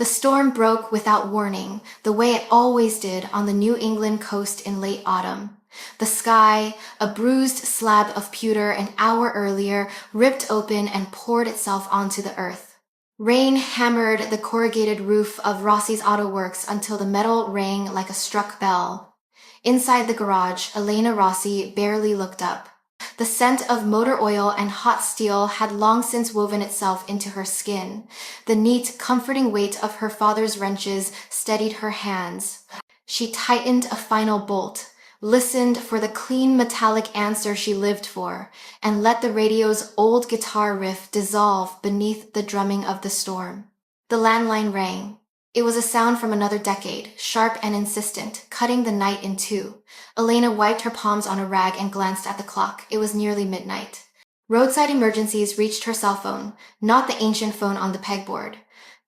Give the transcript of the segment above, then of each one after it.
The storm broke without warning, the way it always did on the New England coast in late autumn. The sky, a bruised slab of pewter an hour earlier, ripped open and poured itself onto the earth. Rain hammered the corrugated roof of Rossi's Auto Works until the metal rang like a struck bell. Inside the garage, Elena Rossi barely looked up. The scent of motor oil and hot steel had long since woven itself into her skin. The neat, comforting weight of her father's wrenches steadied her hands. She tightened a final bolt, listened for the clean metallic answer she lived for, and let the radio's old guitar riff dissolve beneath the drumming of the storm. The landline rang. It was a sound from another decade, sharp and insistent, cutting the night in two. Elena wiped her palms on a rag and glanced at the clock. It was nearly midnight. Roadside emergencies reached her cell phone, not the ancient phone on the pegboard.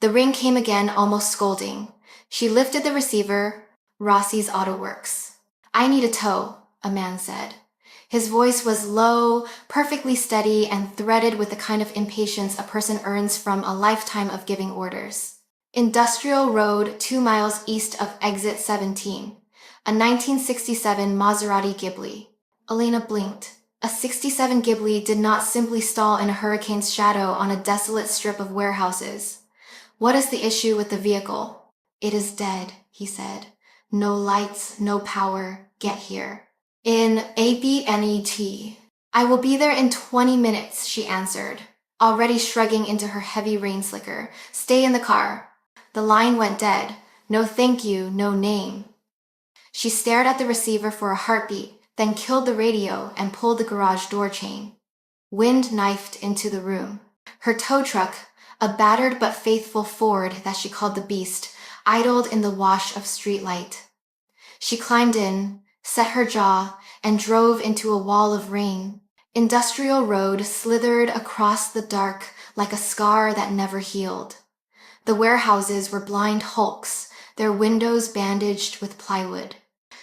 The ring came again, almost scolding. She lifted the receiver. Rossi's Auto Works. "I need a tow," a man said. His voice was low, perfectly steady, and threaded with the kind of impatience a person earns from a lifetime of giving orders. Industrial Road, 2 miles east of Exit 17. A 1967 Maserati Ghibli. Elena blinked. A 67 Ghibli did not simply stall in a hurricane's shadow on a desolate strip of warehouses. "What is the issue with the vehicle?" "It is dead," he said. "No lights, no power. Get here." "In ABNET. "I will be there in 20 minutes, she answered, already shrugging into her heavy rain slicker. "Stay in the car." The line went dead. No thank you, no name. She stared at the receiver for a heartbeat, then killed the radio and pulled the garage door chain. Wind knifed into the room. Her tow truck, a battered but faithful Ford that she called the Beast, idled in the wash of streetlight. She climbed in, set her jaw, and drove into a wall of rain. Industrial Road slithered across the dark like a scar that never healed. The warehouses were blind hulks, their windows bandaged with plywood.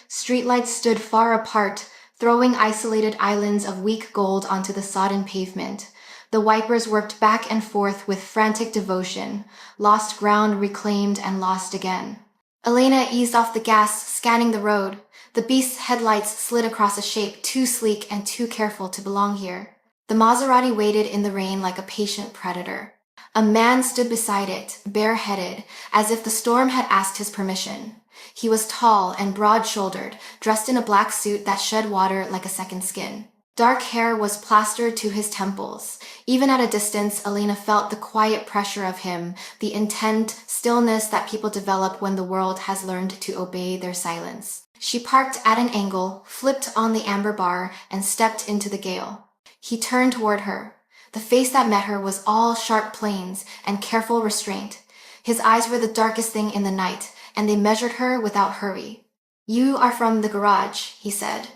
Streetlights stood far apart, throwing isolated islands of weak gold onto the sodden pavement. The wipers worked back and forth with frantic devotion, lost ground reclaimed and lost again. Elena eased off the gas, scanning the road. The Beast's headlights slid across a shape too sleek and too careful to belong here. The Maserati waited in the rain like a patient predator. A man stood beside it, bareheaded, as if the storm had asked his permission. He was tall and broad-shouldered, dressed in a black suit that shed water like a second skin. Dark hair was plastered to his temples. Even at a distance, Elena felt the quiet pressure of him, the intent stillness that people develop when the world has learned to obey their silence. She parked at an angle, flipped on the amber bar, and stepped into the gale. He turned toward her. The face that met her was all sharp planes and careful restraint. His eyes were the darkest thing in the night, and they measured her without hurry. "You are from the garage," he said.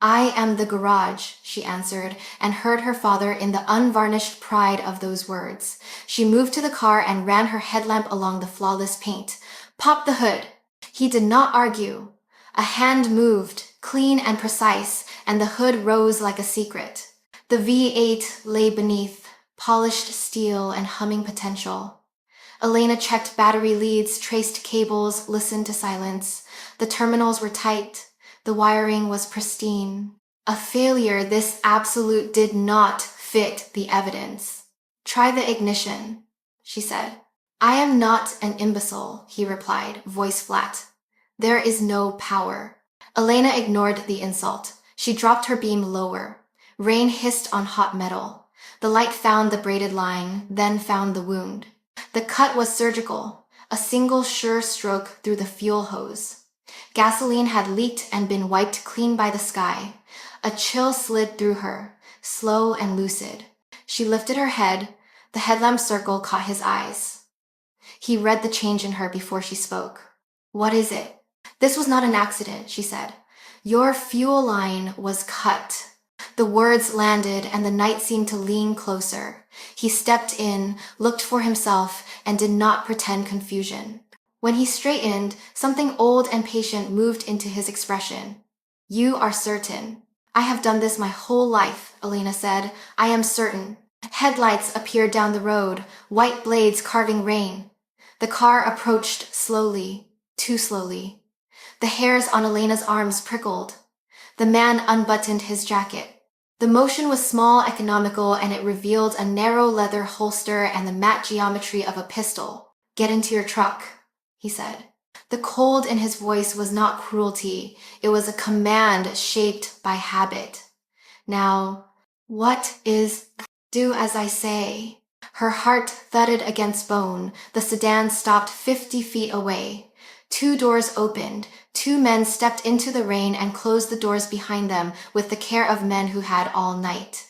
"I am the garage," she answered, and heard her father in the unvarnished pride of those words. She moved to the car and ran her headlamp along the flawless paint. "Pop the hood." He did not argue. A hand moved, clean and precise, and the hood rose like a secret. The V8 lay beneath, polished steel and humming potential. Elena checked battery leads, traced cables, listened to silence. The terminals were tight. The wiring was pristine. A failure this absolute did not fit the evidence. "Try the ignition," she said. "I am not an imbecile," he replied, voice flat. "There is no power." Elena ignored the insult. She dropped her beam lower. Rain hissed on hot metal. The light found the braided line, then found the wound. The cut was surgical, a single sure stroke through the fuel hose. Gasoline had leaked and been wiped clean by the sky. A chill slid through her, slow and lucid. She lifted her head. The headlamp circle caught his eyes. He read the change in her before she spoke. "What is it?" "This was not an accident," she said. "Your fuel line was cut." The words landed, and the night seemed to lean closer. He stepped in, looked for himself, and did not pretend confusion. When he straightened, something old and patient moved into his expression. "You are certain." "I have done this my whole life," Elena said. "I am certain." Headlights appeared down the road, white blades carving rain. The car approached slowly, too slowly. The hairs on Elena's arms prickled. The man unbuttoned his jacket. The motion was small, economical, and it revealed a narrow leather holster and the matte geometry of a pistol. "Get into your truck," he said. The cold in his voice was not cruelty. It was a command shaped by habit. "Now, what is... do as I say." Her heart thudded against bone. The sedan stopped 50 feet away. 2 doors opened. 2 men stepped into the rain and closed the doors behind them with the care of men who had all night.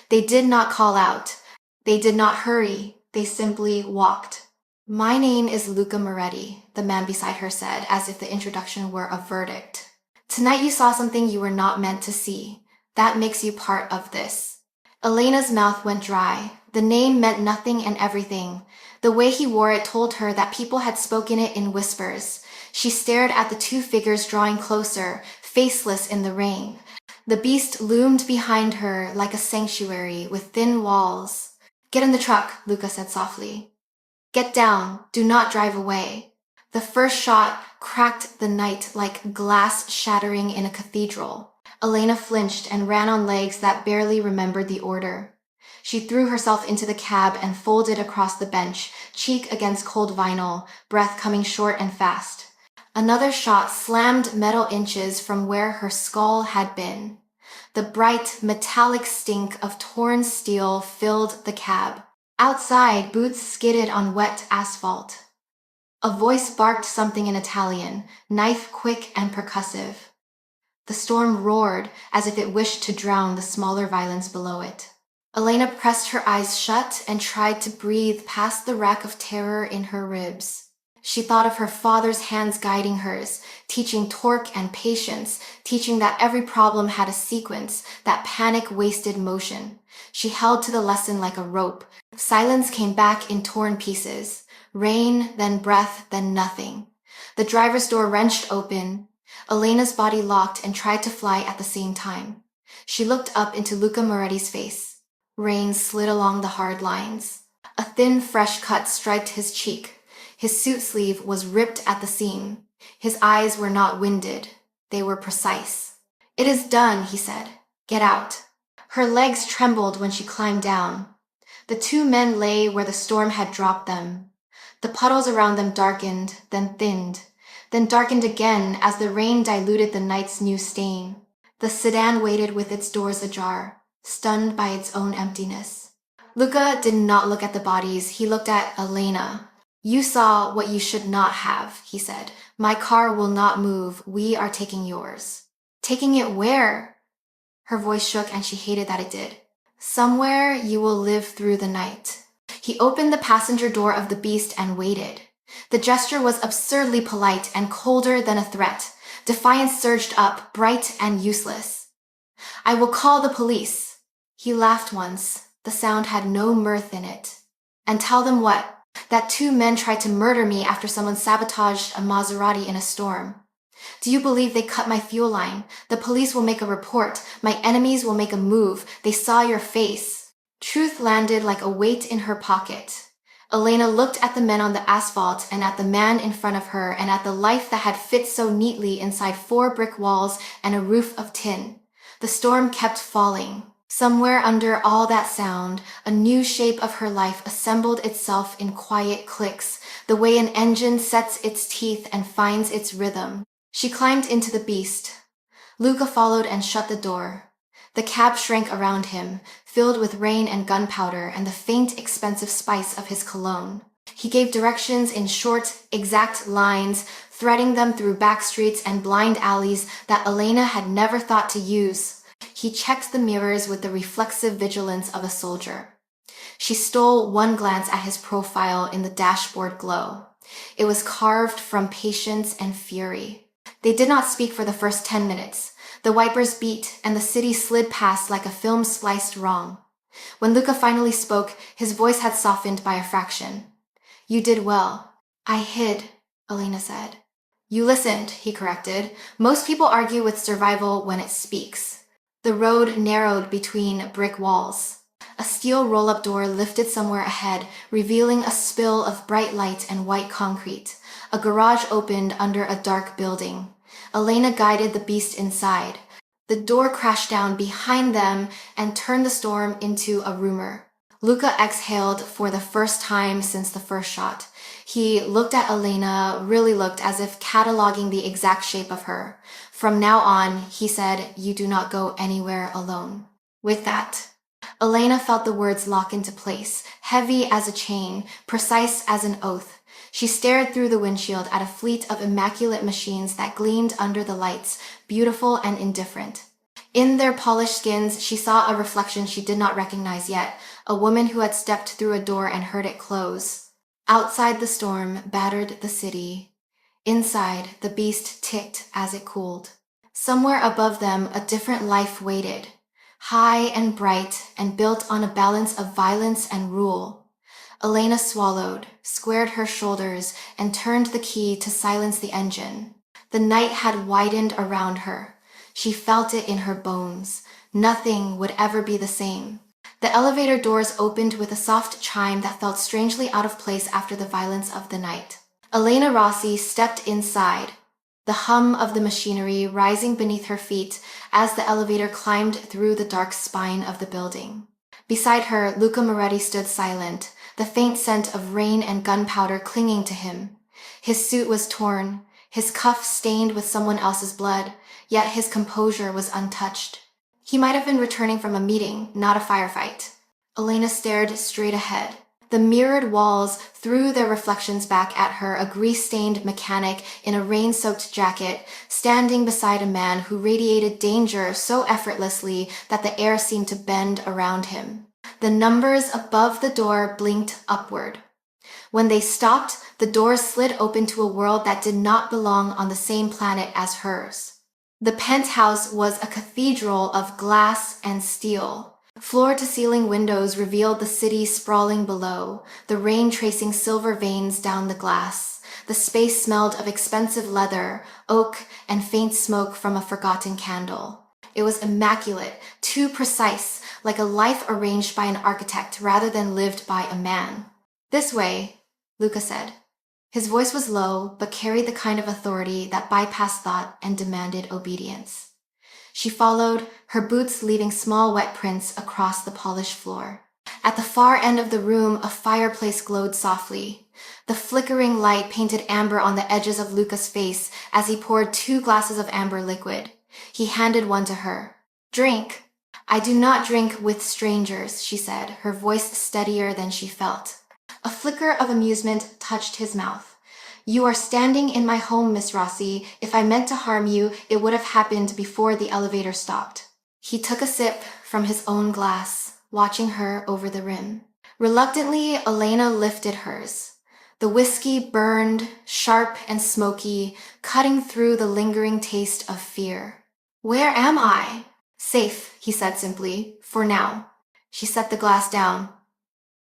They did not call out. They did not hurry. They simply walked. "My name is Luca Moretti," the man beside her said, as if the introduction were a verdict. "Tonight you saw something you were not meant to see. That makes you part of this." Elena's mouth went dry. The name meant nothing and everything. The way he wore it told her that people had spoken it in whispers. She stared at the 2 figures drawing closer, faceless in the rain. The beast loomed behind her like a sanctuary with thin walls. "Get in the truck," Luca said softly. "Get down. Do not drive away." The first shot cracked the night like glass shattering in a cathedral. Elena flinched and ran on legs that barely remembered the order. She threw herself into the cab and folded across the bench, cheek against cold vinyl, breath coming short and fast. Another shot slammed metal inches from where her skull had been. The bright, metallic stink of torn steel filled the cab. Outside, boots skidded on wet asphalt. A voice barked something in Italian, knife quick and percussive. The storm roared as if it wished to drown the smaller violence below it. Elena pressed her eyes shut and tried to breathe past the rack of terror in her ribs. She thought of her father's hands guiding hers, teaching torque and patience, teaching that every problem had a sequence, that panic wasted motion. She held to the lesson like a rope. Silence came back in torn pieces. Rain, then breath, then nothing. The driver's door wrenched open. Elena's body locked and tried to fly at the same time. She looked up into Luca Moretti's face. Rain slid along the hard lines. A thin, fresh cut striped his cheek. His suit sleeve was ripped at the seam. His eyes were not winded. They were precise. "It is done," he said. "Get out." Her legs trembled when she climbed down. The 2 men lay where the storm had dropped them. The puddles around them darkened, then thinned, then darkened again as the rain diluted the night's new stain. The sedan waited with its doors ajar, stunned by its own emptiness. Luca did not look at the bodies. He looked at Elena. "You saw what you should not have," he said. "My car will not move. We are taking yours." "Taking it where?" Her voice shook and she hated that it did. "Somewhere you will live through the night." He opened the passenger door of the beast and waited. The gesture was absurdly polite and colder than a threat. Defiance surged up, bright and useless. "I will call the police." He laughed once. The sound had no mirth in it. "And tell them what? That 2 men tried to murder me after someone sabotaged a Maserati in a storm. Do you believe they cut my fuel line? The police will make a report. My enemies will make a move. They saw your face." Truth landed like a weight in her pocket. Elena looked at the men on the asphalt and at the man in front of her and at the life that had fit so neatly inside 4 brick walls and a roof of tin. The storm kept falling. Somewhere under all that sound, a new shape of her life assembled itself in quiet clicks, the way an engine sets its teeth and finds its rhythm. She climbed into the beast. Luca followed and shut the door. The cab shrank around him, filled with rain and gunpowder and the faint, expensive spice of his cologne. He gave directions in short, exact lines, threading them through back streets and blind alleys that Elena had never thought to use. He checked the mirrors with the reflexive vigilance of a soldier. She stole one glance at his profile in the dashboard glow. It was carved from patience and fury. They did not speak for the first 10 minutes. The wipers beat, and the city slid past like a film spliced wrong. When Luca finally spoke, his voice had softened by a fraction. "You did well." "I hid," Elena said. "You listened," he corrected. "Most people argue with survival when it speaks." The road narrowed between brick walls. A steel roll-up door lifted somewhere ahead, revealing a spill of bright light and white concrete. A garage opened under a dark building. Elena guided the beast inside. The door crashed down behind them and turned the storm into a rumor. Luca exhaled for the first time since the first shot. He looked at Elena, really looked as if cataloging the exact shape of her. From now on, he said, you do not go anywhere alone. With that, Elena felt the words lock into place, heavy as a chain, precise as an oath. She stared through the windshield at a fleet of immaculate machines that gleamed under the lights, beautiful and indifferent. In their polished skins, she saw a reflection she did not recognize yet, a woman who had stepped through a door and heard it close. Outside the storm battered the city. Inside, the beast ticked as it cooled. Somewhere above them, a different life waited, high and bright and built on a balance of violence and rule. Elena swallowed, squared her shoulders, and turned the key to silence the engine. The night had widened around her. She felt it in her bones. Nothing would ever be the same. The elevator doors opened with a soft chime that felt strangely out of place after the violence of the night. Elena Rossi stepped inside, the hum of the machinery rising beneath her feet as the elevator climbed through the dark spine of the building. Beside her, Luca Moretti stood silent, the faint scent of rain and gunpowder clinging to him. His suit was torn, his cuff stained with someone else's blood, yet his composure was untouched. He might have been returning from a meeting, not a firefight. Elena stared straight ahead. The mirrored walls threw their reflections back at her, a grease-stained mechanic in a rain-soaked jacket, standing beside a man who radiated danger so effortlessly that the air seemed to bend around him. The numbers above the door blinked upward. When they stopped, the doors slid open to a world that did not belong on the same planet as hers. The penthouse was a cathedral of glass and steel. Floor-to-ceiling windows revealed the city sprawling below, the rain tracing silver veins down the glass. The space smelled of expensive leather, oak, and faint smoke from a forgotten candle. It was immaculate, too precise, like a life arranged by an architect rather than lived by a man. This way, Luca said. His voice was low, but carried the kind of authority that bypassed thought and demanded obedience. She followed, her boots leaving small wet prints across the polished floor. At the far end of the room, a fireplace glowed softly. The flickering light painted amber on the edges of Luca's face as he poured 2 glasses of amber liquid. He handed one to her. "Drink." "I do not drink with strangers," she said, her voice steadier than she felt. A flicker of amusement touched his mouth. "You are standing in my home, Miss Rossi. If I meant to harm you, it would have happened before the elevator stopped." He took a sip from his own glass, watching her over the rim. Reluctantly, Elena lifted hers. The whiskey burned, sharp and smoky, cutting through the lingering taste of fear. "Where am I?" "Safe," he said simply, "for now." She set the glass down.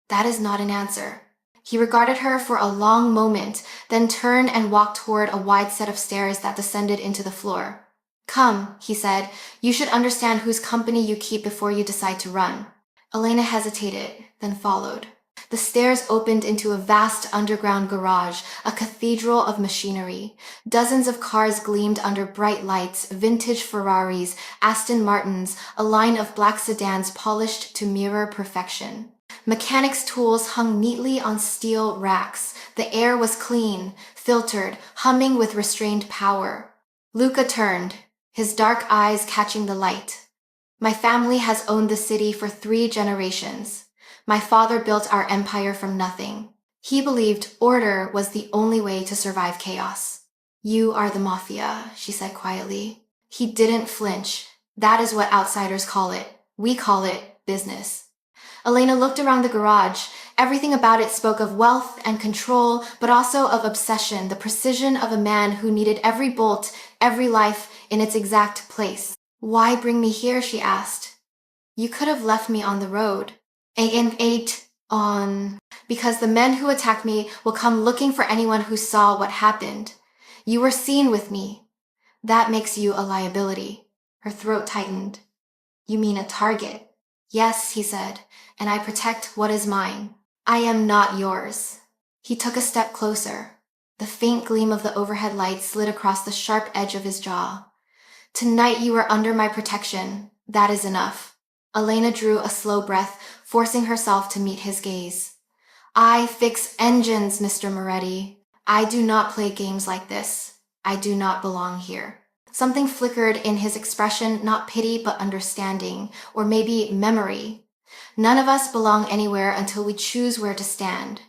"That is not an answer." He regarded her for a long moment, then turned and walked toward a wide set of stairs that descended into the floor. "Come," he said, "you should understand whose company you keep before you decide to run." Elena hesitated, then followed. The stairs opened into a vast underground garage, a cathedral of machinery. Dozens of cars gleamed under bright lights, vintage Ferraris, Aston Martins, a line of black sedans polished to mirror perfection. Mechanics' tools hung neatly on steel racks. The air was clean, filtered, humming with restrained power. Luca turned, his dark eyes catching the light. "My family has owned the city for 3 generations. My father built our empire from nothing. He believed order was the only way to survive chaos." "You are the mafia," she said quietly. He didn't flinch. "That is what outsiders call it. We call it business." Elena looked around the garage. Everything about it spoke of wealth and control, but also of obsession, the precision of a man who needed every bolt, every life in its exact place. "Why bring me here?" she asked. "You could have left me on the road." Because the men who attacked me will come looking for anyone who saw what happened. You were seen with me. That makes you a liability." Her throat tightened. "You mean a target?" Yes, he said, and I protect what is mine. I am not yours. He took a step closer. The faint gleam of the overhead light slid across the sharp edge of his jaw. Tonight you are under my protection. That is enough. Elena drew a slow breath, forcing herself to meet his gaze. I fix engines, Mr. Moretti. I do not play games like this. I do not belong here. Something flickered in his expression, not pity but understanding, or maybe memory. None of us belong anywhere until we choose where to stand.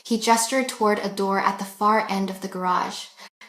He gestured toward a door at the far end of the garage.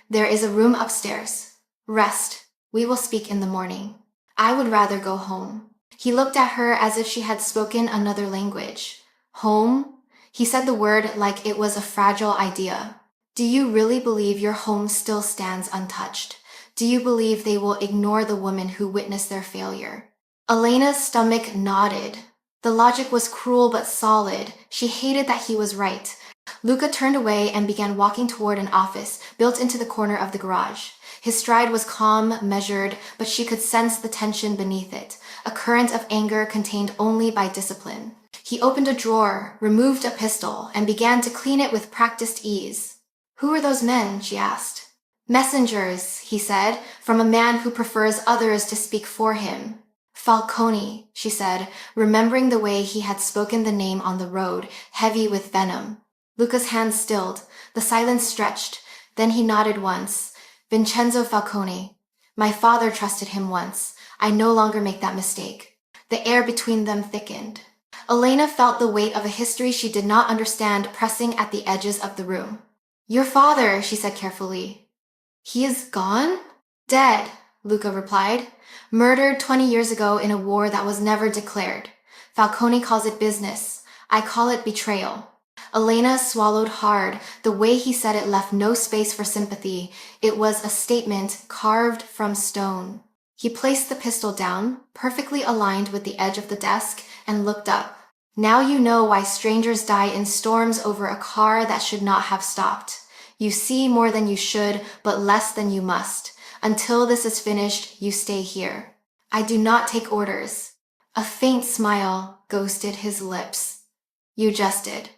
There is a room upstairs. Rest. We will speak in the morning. I would rather go home. He looked at her as if she had spoken another language. Home? He said the word like it was a fragile idea. Do you really believe your home still stands untouched? Do you believe they will ignore the woman who witnessed their failure? Elena's stomach nodded. The logic was cruel but solid. She hated that he was right. Luca turned away and began walking toward an office built into the corner of the garage. His stride was calm, measured, but she could sense the tension beneath it, a current of anger contained only by discipline. He opened a drawer, removed a pistol, and began to clean it with practiced ease. Who are those men? She asked. Messengers, he said, from a man who prefers others to speak for him. Falcone, she said, remembering the way he had spoken the name on the road, heavy with venom. Luca's hands stilled. The silence stretched. Then he nodded once. Vincenzo Falcone. My father trusted him once. I no longer make that mistake. The air between them thickened. Elena felt the weight of a history she did not understand pressing at the edges of the room. Your father, she said carefully. He is gone? Dead, Luca replied. Murdered 20 years ago in a war that was never declared. Falcone calls it business. I call it betrayal. Elena swallowed hard. The way he said it left no space for sympathy. It was a statement carved from stone. He placed the pistol down, perfectly aligned with the edge of the desk, and looked up. Now you know why strangers die in storms over a car that should not have stopped. You see more than you should, but less than you must. Until this is finished, you stay here. I do not take orders. A faint smile ghosted his lips. You just did.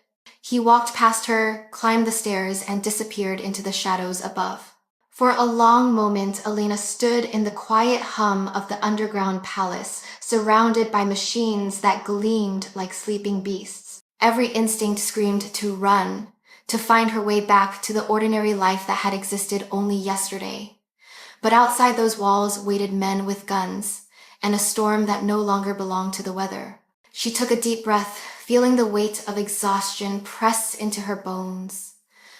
He walked past her, climbed the stairs, and disappeared into the shadows above. For a long moment, Elena stood in the quiet hum of the underground palace, surrounded by machines that gleamed like sleeping beasts. Every instinct screamed to run, to find her way back to the ordinary life that had existed only yesterday. But outside those walls waited men with guns, and a storm that no longer belonged to the weather. She took a deep breath, feeling the weight of exhaustion press into her bones.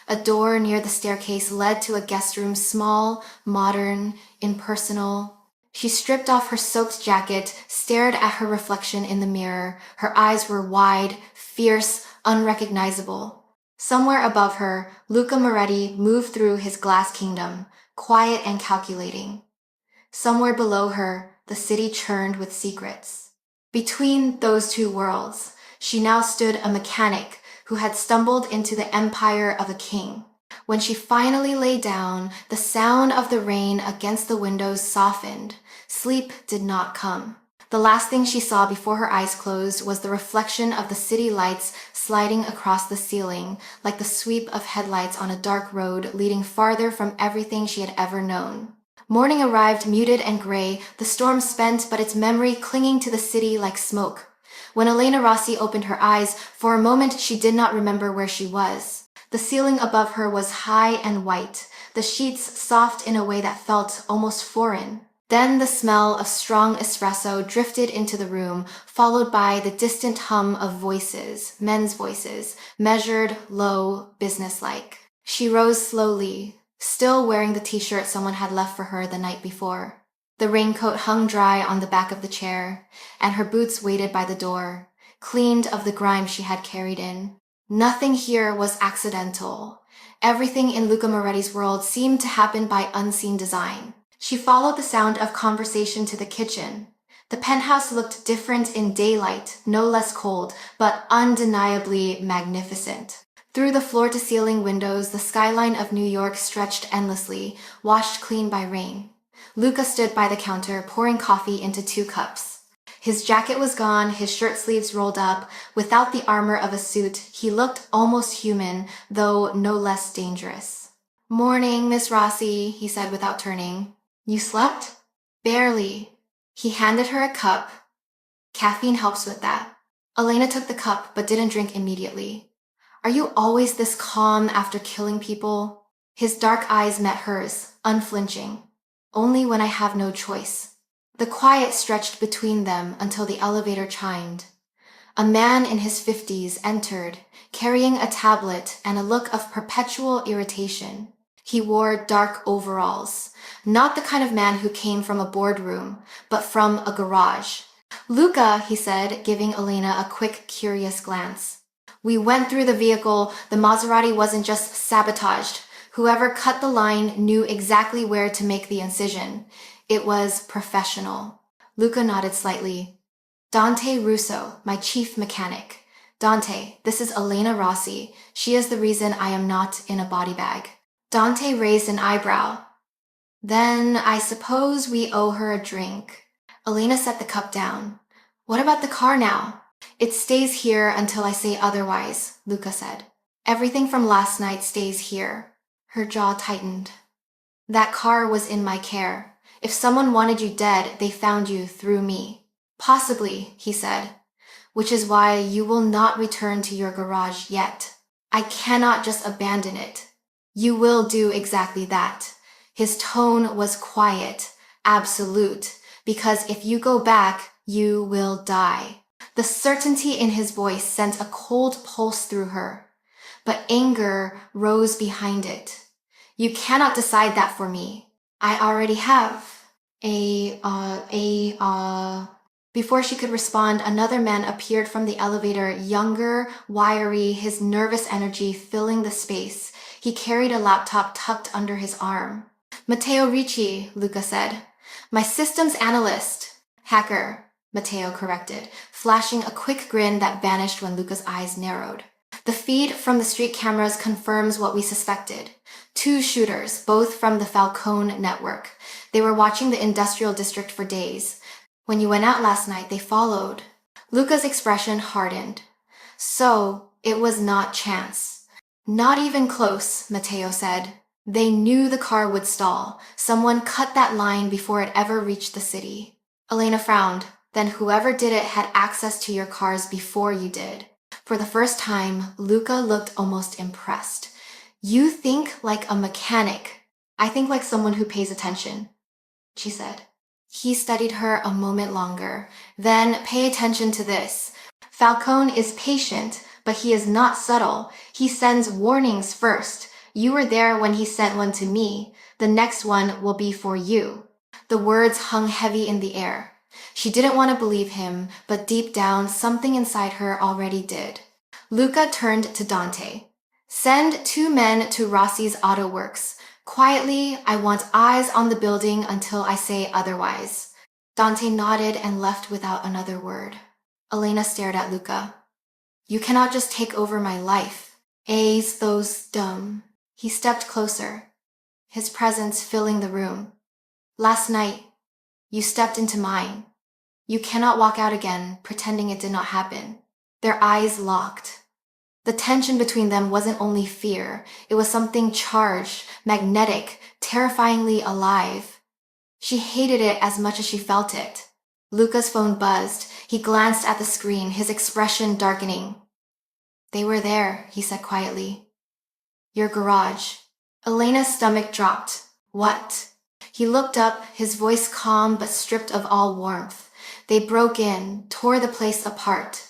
A door near the staircase led to a guest room, small, modern, impersonal. She stripped off her soaked jacket, stared at her reflection in the mirror. Her eyes were wide, fierce, unrecognizable. Somewhere above her, Luca Moretti moved through his glass kingdom, quiet and calculating. Somewhere below her, the city churned with secrets. Between those two worlds, she now stood a mechanic who had stumbled into the empire of a king. When she finally lay down, the sound of the rain against the windows softened. Sleep did not come. The last thing she saw before her eyes closed was the reflection of the city lights sliding across the ceiling, like the sweep of headlights on a dark road leading farther from everything she had ever known. Morning arrived muted and gray, the storm spent, but its memory clinging to the city like smoke. When Elena Rossi opened her eyes, for a moment she did not remember where she was. The ceiling above her was high and white, the sheets soft in a way that felt almost foreign. Then the smell of strong espresso drifted into the room, followed by the distant hum of voices, men's voices, measured, low, businesslike. She rose slowly, still wearing the t-shirt someone had left for her the night before. The raincoat hung dry on the back of the chair, and her boots waited by the door, cleaned of the grime she had carried in. Nothing here was accidental. Everything in Luca Moretti's world seemed to happen by unseen design. She followed the sound of conversation to the kitchen. The penthouse looked different in daylight, no less cold, but undeniably magnificent. Through the floor-to-ceiling windows, the skyline of New York stretched endlessly, washed clean by rain. Luca stood by the counter, pouring coffee into 2 cups. His jacket was gone, his shirt sleeves rolled up. Without the armor of a suit, he looked almost human, though no less dangerous. "Morning, Miss Rossi," he said without turning. "You slept?" "Barely." He handed her a cup. "Caffeine helps with that." Elena took the cup but didn't drink immediately. "Are you always this calm after killing people?" His dark eyes met hers, unflinching. "Only when I have no choice." The quiet stretched between them until the elevator chimed. A man in his 50s entered, carrying a tablet and a look of perpetual irritation. He wore dark overalls, not the kind of man who came from a boardroom, but from a garage. "Luca," he said, giving Elena a quick, curious glance. "We went through the vehicle. The Maserati wasn't just sabotaged. Whoever cut the line knew exactly where to make the incision. It was professional." Luca nodded slightly. "Dante Russo, my chief mechanic. Dante, this is Elena Rossi. She is the reason I am not in a body bag." Dante raised an eyebrow. "Then I suppose we owe her a drink." Elena set the cup down. "What about the car now?" "It stays here until I say otherwise," Luca said. "Everything from last night stays here." Her jaw tightened. "That car was in my care. If someone wanted you dead, they found you through me." "Possibly," he said. "Which is why you will not return to your garage yet. I cannot just abandon it." "You will do exactly that." His tone was quiet, absolute, because if you go back, you will die. The certainty in his voice sent a cold pulse through her, but anger rose behind it. "You cannot decide that for me. I already have." Before she could respond, another man appeared from the elevator, younger, wiry, his nervous energy filling the space. He carried a laptop tucked under his arm. "Matteo Ricci," Luca said. "My systems analyst." "Hacker," Matteo corrected, flashing a quick grin that vanished when Luca's eyes narrowed. "The feed from the street cameras confirms what we suspected. 2 shooters, both from the Falcone network. They were watching the industrial district for days. When you went out last night, they followed." Luca's expression hardened. "So, it was not chance." "Not even close," Matteo said. "They knew the car would stall. Someone cut that line before it ever reached the city." Elena frowned. "Then whoever did it had access to your cars before you did." For the first time, Luca looked almost impressed. "You think like a mechanic." "I think like someone who pays attention," she said. He studied her a moment longer. "Then pay attention to this. Falcone is patient, but he is not subtle. He sends warnings first. You were there when he sent one to me. The next one will be for you." The words hung heavy in the air. She didn't want to believe him, but deep down, something inside her already did. Luca turned to Dante. "Send 2 men to Rossi's Auto Works. Quietly, I want eyes on the building until I say otherwise." Dante nodded and left without another word. Elena stared at Luca. "You cannot just take over my life. A's those dumb." He stepped closer, his presence filling the room. "Last night, you stepped into mine. You cannot walk out again, pretending it did not happen." Their eyes locked. The tension between them wasn't only fear. It was something charged, magnetic, terrifyingly alive. She hated it as much as she felt it. Luca's phone buzzed. He glanced at the screen, his expression darkening. "They were there," he said quietly. "Your garage." Elena's stomach dropped. "What?" He looked up, his voice calm but stripped of all warmth. "They broke in, tore the place apart."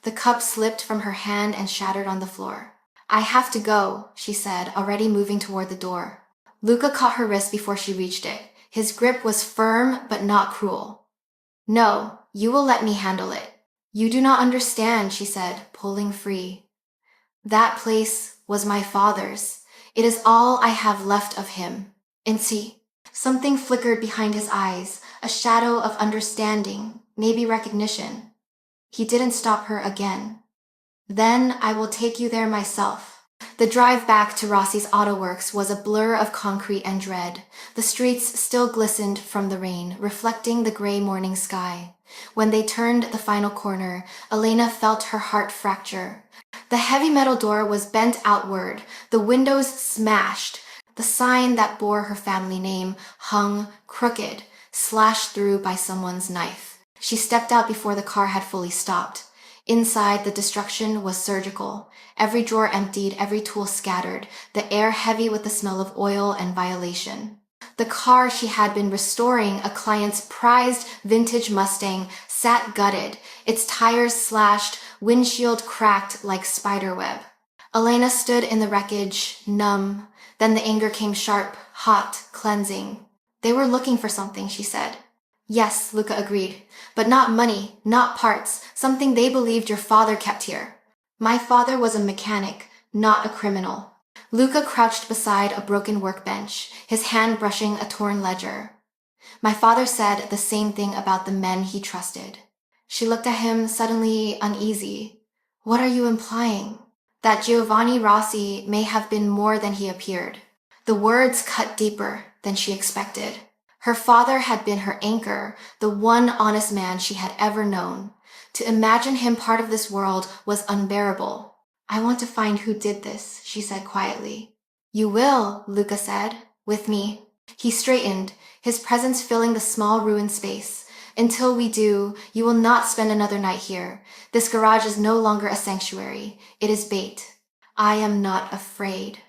The cup slipped from her hand and shattered on the floor. "I have to go," she said, already moving toward the door. Luca caught her wrist before she reached it. His grip was firm but not cruel. "No, you will let me handle it." "You do not understand," she said, pulling free. "That place was my father's. It is all I have left of him." And see, something flickered behind his eyes, a shadow of understanding, maybe recognition. He didn't stop her again. "Then I will take you there myself." The drive back to Rossi's Auto Works was a blur of concrete and dread. The streets still glistened from the rain, reflecting the gray morning sky. When they turned the final corner, Elena felt her heart fracture. The heavy metal door was bent outward, the windows smashed. The sign that bore her family name hung crooked, slashed through by someone's knife. She stepped out before the car had fully stopped. Inside, the destruction was surgical. Every drawer emptied, every tool scattered, the air heavy with the smell of oil and violation. The car she had been restoring, a client's prized vintage Mustang, sat gutted, its tires slashed, windshield cracked like spiderweb. Elena stood in the wreckage, numb. Then the anger came sharp, hot, cleansing. They were looking for something, she said. Yes, Luca agreed. But not money, not parts, something they believed your father kept here. My father was a mechanic, not a criminal. Luca crouched beside a broken workbench, his hand brushing a torn ledger. My father said the same thing about the men he trusted. She looked at him, suddenly uneasy. What are you implying? That Giovanni Rossi may have been more than he appeared. The words cut deeper than she expected. Her father had been her anchor, the one honest man she had ever known. To imagine him part of this world was unbearable. I want to find who did this, she said quietly. You will, Luca said, with me. He straightened, his presence filling the small ruined space. Until we do, you will not spend another night here. This garage is no longer a sanctuary. It is bait. I am not afraid.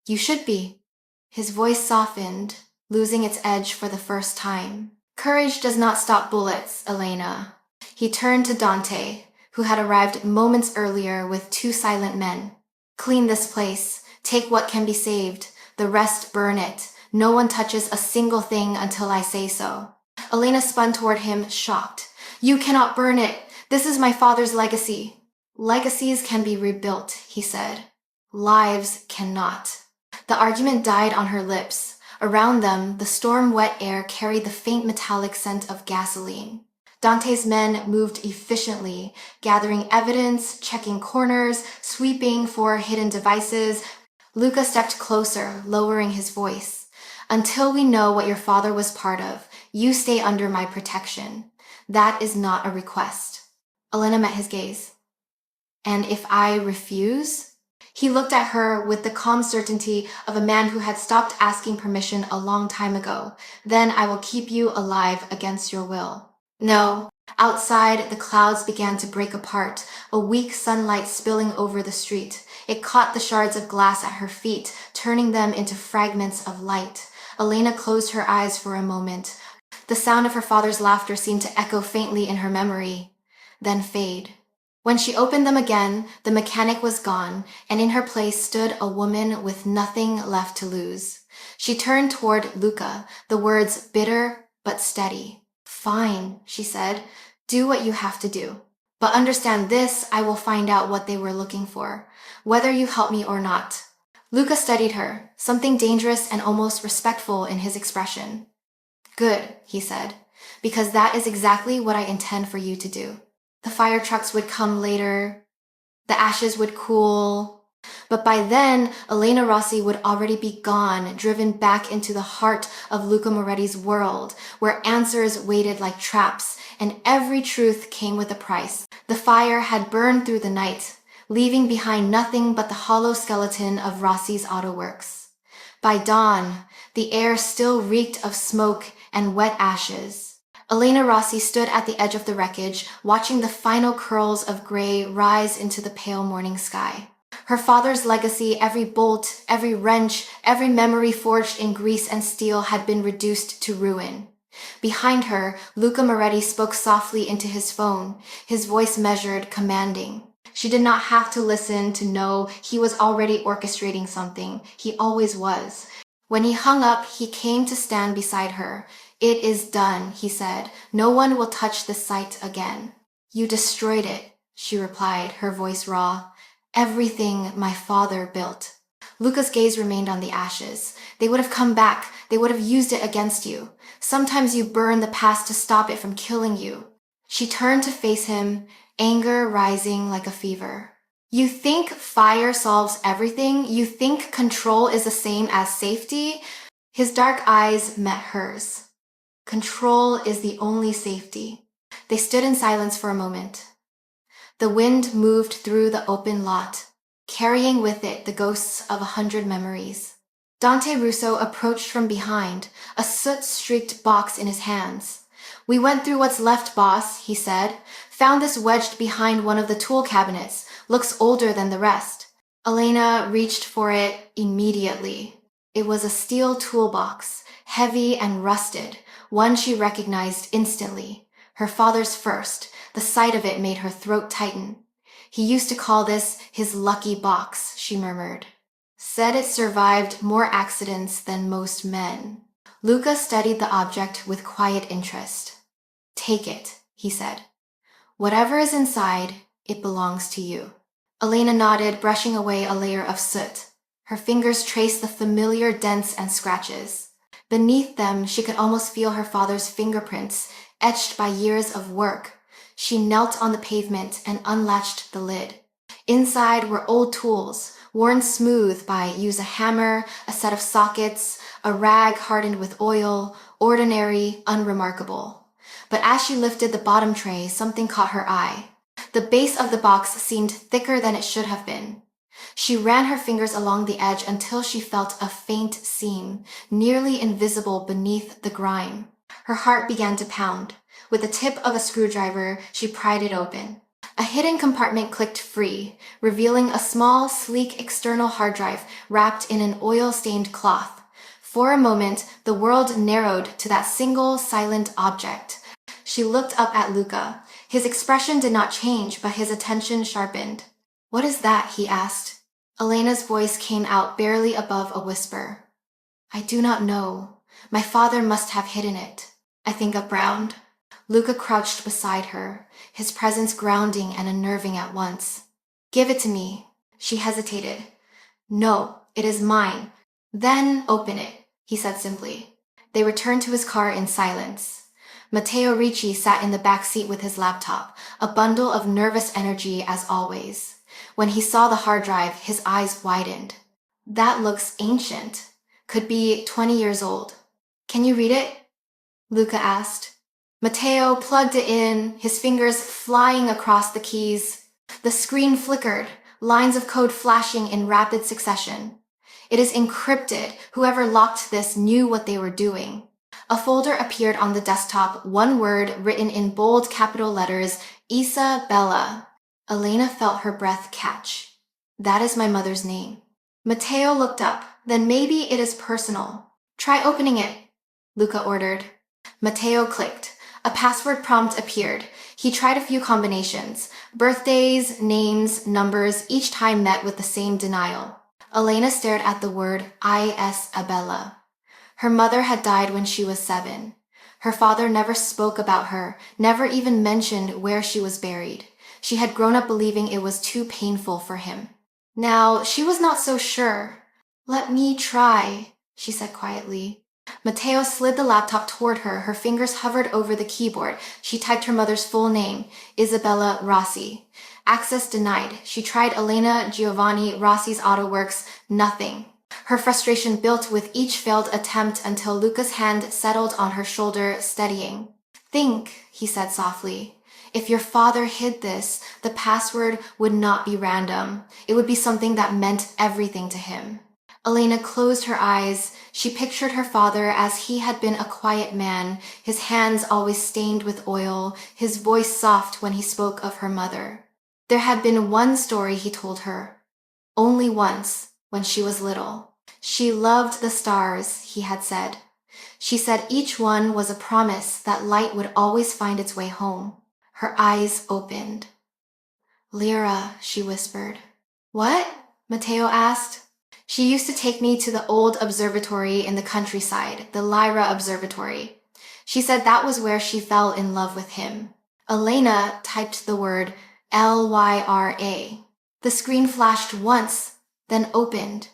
You should be. His voice softened, losing its edge for the first time. Courage does not stop bullets, Elena. He turned to Dante, who had arrived moments earlier with two silent men. Clean this place. Take what can be saved. The rest burn it. No one touches a single thing until I say so. Elena spun toward him, shocked. You cannot burn it. This is my father's legacy. Legacies can be rebuilt, he said. Lives cannot. The argument died on her lips. Around them, the storm-wet air carried the faint metallic scent of gasoline. Dante's men moved efficiently, gathering evidence, checking corners, sweeping for hidden devices. Luca stepped closer, lowering his voice. Until we know what your father was part of, you stay under my protection. That is not a request. Elena met his gaze. And if I refuse? He looked at her with the calm certainty of a man who had stopped asking permission a long time ago. Then I will keep you alive against your will. No. Outside, the clouds began to break apart, a weak sunlight spilling over the street. It caught the shards of glass at her feet, turning them into fragments of light. Elena closed her eyes for a moment. The sound of her father's laughter seemed to echo faintly in her memory, then fade. When she opened them again, the mechanic was gone, and in her place stood a woman with nothing left to lose. She turned toward Luca, the words bitter but steady. Fine, she said. Do what you have to do. But understand this, I will find out what they were looking for, whether you help me or not. Luca studied her, something dangerous and almost respectful in his expression. Good, he said, because that is exactly what I intend for you to do. The fire trucks would come later. The ashes would cool. But by then, Elena Rossi would already be gone, driven back into the heart of Luca Moretti's world, where answers waited like traps, and every truth came with a price. The fire had burned through the night, leaving behind nothing but the hollow skeleton of Rossi's Auto Works. By dawn, the air still reeked of smoke and wet ashes. Elena Rossi stood at the edge of the wreckage, watching the final curls of gray rise into the pale morning sky. Her father's legacy, every bolt, every wrench, every memory forged in grease and steel had been reduced to ruin. Behind her, Luca Moretti spoke softly into his phone, his voice measured, commanding. She did not have to listen to know he was already orchestrating something. He always was. When he hung up, he came to stand beside her. It is done, he said. No one will touch this site again. You destroyed it, she replied, her voice raw. Everything my father built. Luca's gaze remained on the ashes. They would have come back. They would have used it against you. Sometimes you burn the past to stop it from killing you. She turned to face him, anger rising like a fever. You think fire solves everything? You think control is the same as safety? His dark eyes met hers. Control is the only safety. They stood in silence for a moment. The wind moved through the open lot, carrying with it the ghosts of 100 memories. Dante Russo approached from behind, a soot-streaked box in his hands. We went through what's left, boss, he said. Found this wedged behind one of the tool cabinets. Looks older than the rest. Elena reached for it immediately. It was a steel toolbox, heavy and rusted, one she recognized instantly. Her father's first. The sight of it made her throat tighten. He used to call this his lucky box, she murmured. Said it survived more accidents than most men. Luca studied the object with quiet interest. Take it, he said. Whatever is inside, it belongs to you. Elena nodded, brushing away a layer of soot. Her fingers traced the familiar dents and scratches. Beneath them, she could almost feel her father's fingerprints, etched by years of work. She knelt on the pavement and unlatched the lid. Inside were old tools, worn smooth by use a hammer, a set of sockets, a rag hardened with oil, ordinary, unremarkable. But as she lifted the bottom tray, something caught her eye. The base of the box seemed thicker than it should have been. She ran her fingers along the edge until she felt a faint seam, nearly invisible beneath the grime. Her heart began to pound. With the tip of a screwdriver, she pried it open. A hidden compartment clicked free, revealing a small, sleek external hard drive wrapped in an oil-stained cloth. For a moment, the world narrowed to that single, silent object. She looked up at Luca. His expression did not change, but his attention sharpened. What is that? He asked. Elena's voice came out barely above a whisper. I do not know. My father must have hidden it. I think a brown. Luca crouched beside her, his presence grounding and unnerving at once. Give it to me. She hesitated. No, it is mine. Then open it, he said simply. They returned to his car in silence. Matteo Ricci sat in the back seat with his laptop, a bundle of nervous energy as always. When he saw the hard drive, his eyes widened. That looks ancient. Could be 20 years old. Can you read it? Luca asked. Matteo plugged it in, his fingers flying across the keys. The screen flickered, lines of code flashing in rapid succession. It is encrypted. Whoever locked this knew what they were doing. A folder appeared on the desktop, one word written in bold capital letters, Isabella. Elena felt her breath catch. That is my mother's name. Matteo looked up. Then maybe it is personal. Try opening it, Luca ordered. Matteo clicked. A password prompt appeared. He tried a few combinations. Birthdays, names, numbers, each time met with the same denial. Elena stared at the word Isabella. Her mother had died when she was 7. Her father never spoke about her, never even mentioned where she was buried. She had grown up believing it was too painful for him. Now, she was not so sure. Let me try, she said quietly. Matteo slid the laptop toward her. Her fingers hovered over the keyboard. She typed her mother's full name, Isabella Rossi. Access denied. She tried Elena Giovanni Rossi's AutoWorks. Nothing. Her frustration built with each failed attempt until Luca's hand settled on her shoulder, steadying. Think, he said softly. If your father hid this, the password would not be random. It would be something that meant everything to him. Elena closed her eyes. She pictured her father as he had been a quiet man, his hands always stained with oil, his voice soft when he spoke of her mother. There had been one story he told her. Only once, when she was little. She loved the stars, he had said. She said each one was a promise that light would always find its way home. Her eyes opened. Lyra, she whispered. What? Matteo asked. She used to take me to the old observatory in the countryside, the Lyra Observatory. She said that was where she fell in love with him. Elena typed the word Lyra. The screen flashed once, then opened.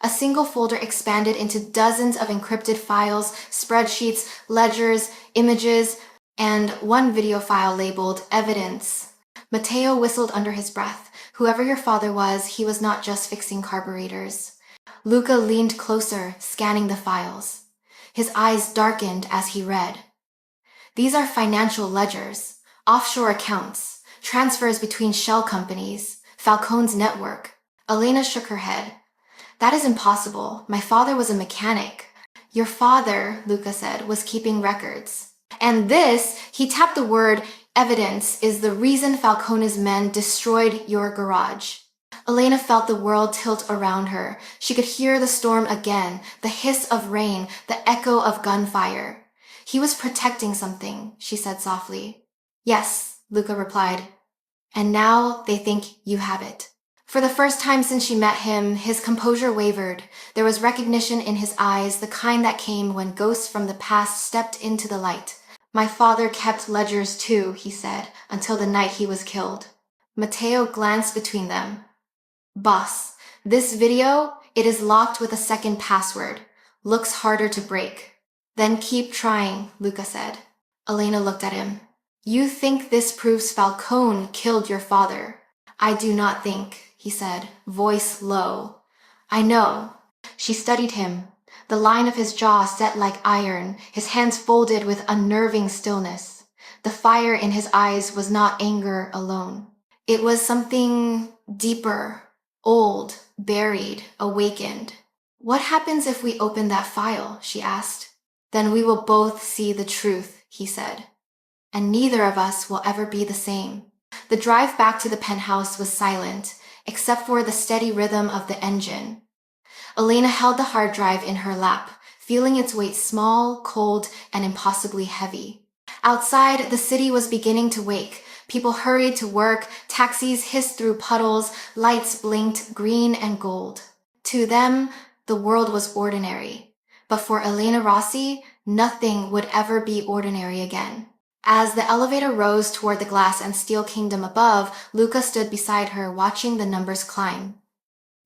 A single folder expanded into dozens of encrypted files, spreadsheets, ledgers, images, and one video file labeled Evidence. Matteo whistled under his breath. Whoever your father was, he was not just fixing carburetors. Luca leaned closer, scanning the files. His eyes darkened as he read. These are financial ledgers, offshore accounts, transfers between shell companies, Falcone's network. Elena shook her head. That is impossible. My father was a mechanic. Your father, Luca said, was keeping records. And this, he tapped the word evidence, is the reason Falcone's men destroyed your garage. Elena felt the world tilt around her. She could hear the storm again, the hiss of rain, the echo of gunfire. He was protecting something, she said softly. Yes, Luca replied. And now they think you have it. For the first time since she met him, his composure wavered. There was recognition in his eyes, the kind that came when ghosts from the past stepped into the light. My father kept ledgers too, he said, until the night he was killed. Matteo glanced between them. Boss, this video, it is locked with a second password. Looks harder to break. Then keep trying, Luca said. Elena looked at him. You think this proves Falcone killed your father? I do not think, he said, voice low. I know. She studied him, the line of his jaw set like iron, his hands folded with unnerving stillness. The fire in his eyes was not anger alone. It was something deeper, old, buried, awakened. What happens if we open that file? She asked. Then we will both see the truth, he said. And neither of us will ever be the same. The drive back to the penthouse was silent, except for the steady rhythm of the engine. Elena held the hard drive in her lap, feeling its weight small, cold, and impossibly heavy. Outside, the city was beginning to wake. People hurried to work, taxis hissed through puddles, lights blinked green and gold. To them, the world was ordinary. But for Elena Rossi, nothing would ever be ordinary again. As the elevator rose toward the glass and steel kingdom above, Luca stood beside her, watching the numbers climb.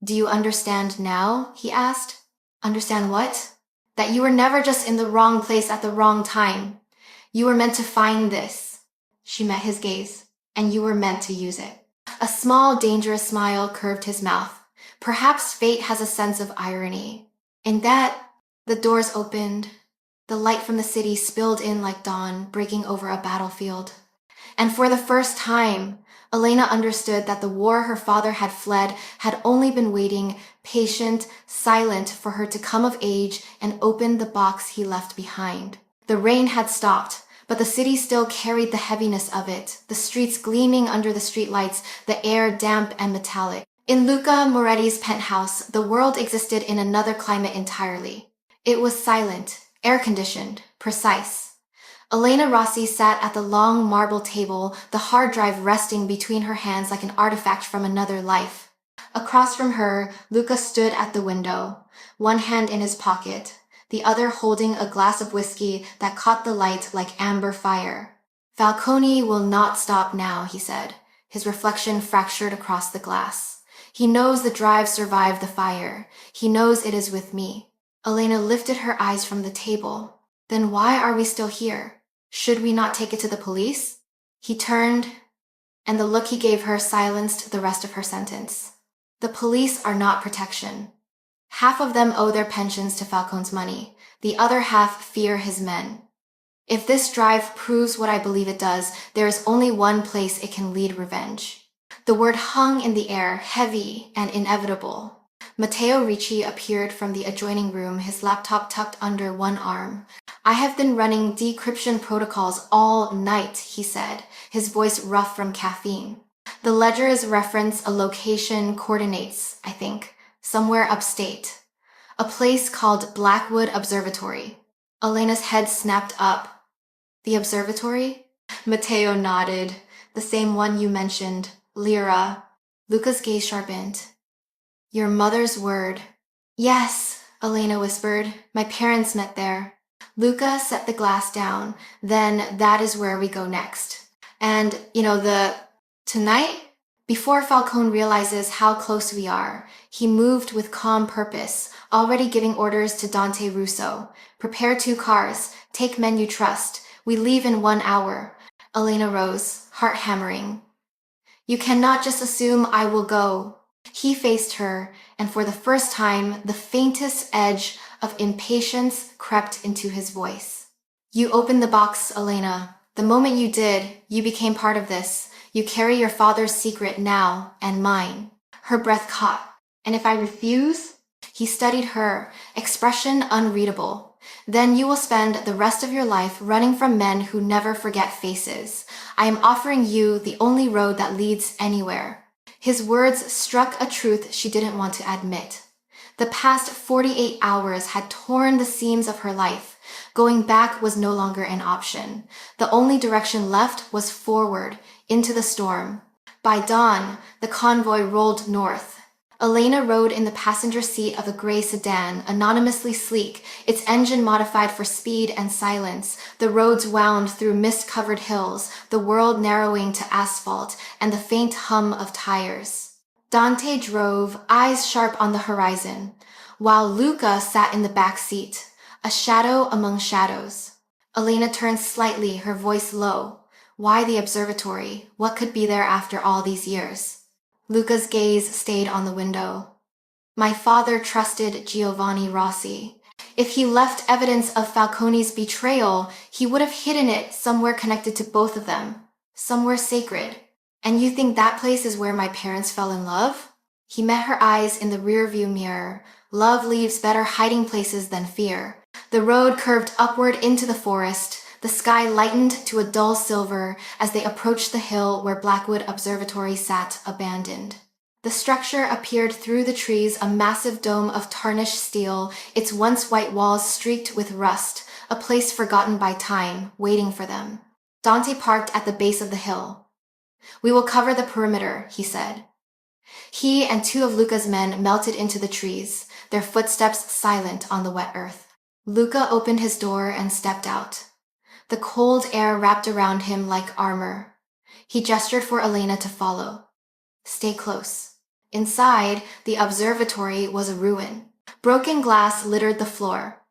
Do you understand now? He asked. Understand what? That you were never just in the wrong place at the wrong time. You were meant to find this. She met his gaze, and you were meant to use it. A small, dangerous smile curved his mouth. Perhaps fate has a sense of irony. In that, the doors opened. The light from the city spilled in like dawn, breaking over a battlefield. And for the first time, Elena understood that the war her father had fled had only been waiting, patient, silent, for her to come of age and open the box he left behind. The rain had stopped, but the city still carried the heaviness of it, the streets gleaming under the streetlights, the air damp and metallic. In Luca Moretti's penthouse, the world existed in another climate entirely. It was silent, air-conditioned, precise. Elena Rossi sat at the long marble table, the hard drive resting between her hands like an artifact from another life. Across from her, Luca stood at the window, one hand in his pocket, the other holding a glass of whiskey that caught the light like amber fire. Falcone will not stop now, he said, his reflection fractured across the glass. He knows the drive survived the fire. He knows it is with me. Elena lifted her eyes from the table. Then why are we still here? Should we not take it to the police? He turned, and the look he gave her silenced the rest of her sentence. The police are not protection. Half of them owe their pensions to Falcone's money. The other half fear his men. If this drive proves what I believe it does, there is only one place it can lead revenge. The word hung in the air, heavy and inevitable. Matteo Ricci appeared from the adjoining room, his laptop tucked under one arm. I have been running decryption protocols all night, he said, his voice rough from caffeine. The ledgers reference a location coordinates, I think, somewhere upstate. A place called Blackwood Observatory. Elena's head snapped up. The observatory? Matteo nodded. The same one you mentioned, Lyra. Luca's gaze sharpened. Your mother's word. Yes, Elena whispered. My parents met there. Luca set the glass down. Then that is where we go next. And, tonight, before Falcone realizes how close we are, he moved with calm purpose, already giving orders to Dante Russo. Prepare 2 cars. Take men you trust. We leave in 1 hour. Elena rose, heart hammering. You cannot just assume I will go. He faced her, and for the first time, the faintest edge of impatience crept into his voice. You opened the box, Elena. The moment you did, you became part of this. You carry your father's secret now, and mine. Her breath caught. And if I refuse? He studied her, expression unreadable. Then you will spend the rest of your life running from men who never forget faces. I am offering you the only road that leads anywhere. His words struck a truth she didn't want to admit. The past 48 hours had torn the seams of her life. Going back was no longer an option. The only direction left was forward, into the storm. By dawn, the convoy rolled north. Elena rode in the passenger seat of a gray sedan, anonymously sleek, its engine modified for speed and silence. The roads wound through mist-covered hills, the world narrowing to asphalt and the faint hum of tires. Dante drove, eyes sharp on the horizon, while Luca sat in the back seat, a shadow among shadows. Elena turned slightly, her voice low. Why the observatory? What could be there after all these years? Luca's gaze stayed on the window. My father trusted Giovanni Rossi. If he left evidence of Falcone's betrayal, he would have hidden it somewhere connected to both of them, somewhere sacred. And you think that place is where my parents fell in love? He met her eyes in the rearview mirror. Love leaves better hiding places than fear. The road curved upward into the forest. The sky lightened to a dull silver as they approached the hill where Blackwood Observatory sat abandoned. The structure appeared through the trees, a massive dome of tarnished steel, its once white walls streaked with rust, a place forgotten by time, waiting for them. Dante parked at the base of the hill. We will cover the perimeter, he said. He and two of Luca's men melted into the trees, their footsteps silent on the wet earth. Luca opened his door and stepped out. The cold air wrapped around him like armor. He gestured for Elena to follow. Stay close. Inside, the observatory was a ruin. Broken glass littered the floor.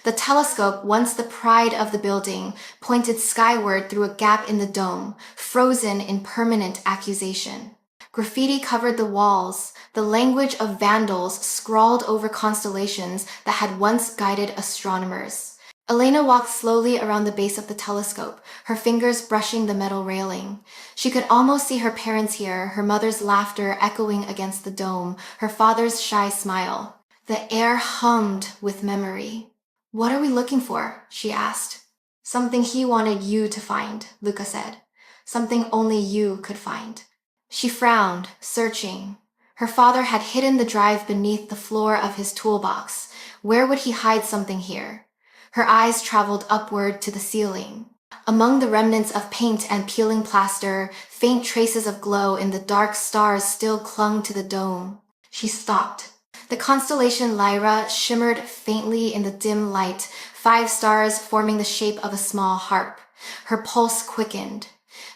The telescope, once the pride of the building, pointed skyward through a gap in the dome, frozen in permanent accusation. Graffiti covered the walls, the language of vandals scrawled over constellations that had once guided astronomers. Elena walked slowly around the base of the telescope, her fingers brushing the metal railing. She could almost see her parents here, her mother's laughter echoing against the dome, her father's shy smile. The air hummed with memory. What are we looking for? She asked. Something he wanted you to find, Luca said. Something only you could find. She frowned, searching. Her father had hidden the drive beneath the floor of his toolbox. Where would he hide something here? Her eyes traveled upward to the ceiling. Among the remnants of paint and peeling plaster, faint traces of glow in the dark stars still clung to the dome. She stopped. The constellation Lyra shimmered faintly in the dim light, 5 stars forming the shape of a small harp. Her pulse quickened.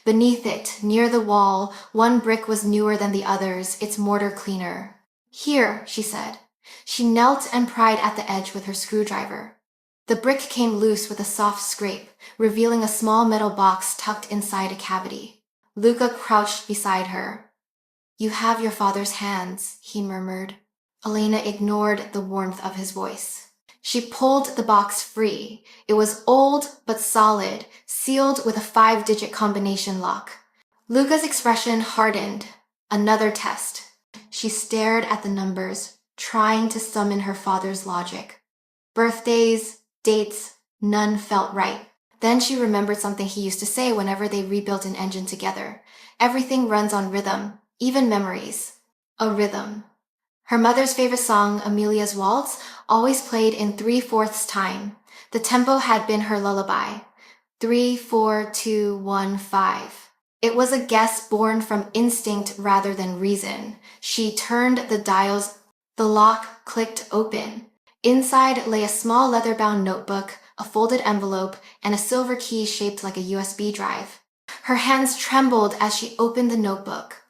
Beneath it, near the wall, one brick was newer than the others, its mortar cleaner. Here, she said. She knelt and pried at the edge with her screwdriver. The brick came loose with a soft scrape, revealing a small metal box tucked inside a cavity. Luca crouched beside her. You have your father's hands, he murmured. Elena ignored the warmth of his voice. She pulled the box free. It was old but solid, sealed with a 5-digit combination lock. Luca's expression hardened. Another test. She stared at the numbers, trying to summon her father's logic. Birthdays, dates, none felt right. Then she remembered something he used to say whenever they rebuilt an engine together. Everything runs on rhythm, even memories. A rhythm. Her mother's favorite song, Amelia's Waltz, always played in 3/4 time. The tempo had been her lullaby. 3, 4, 2, 1, 5. It was a guess born from instinct rather than reason. She turned the dials. The lock clicked open. Inside lay a small leather-bound notebook, a folded envelope, and a silver key shaped like a USB drive. Her hands trembled as she opened the notebook.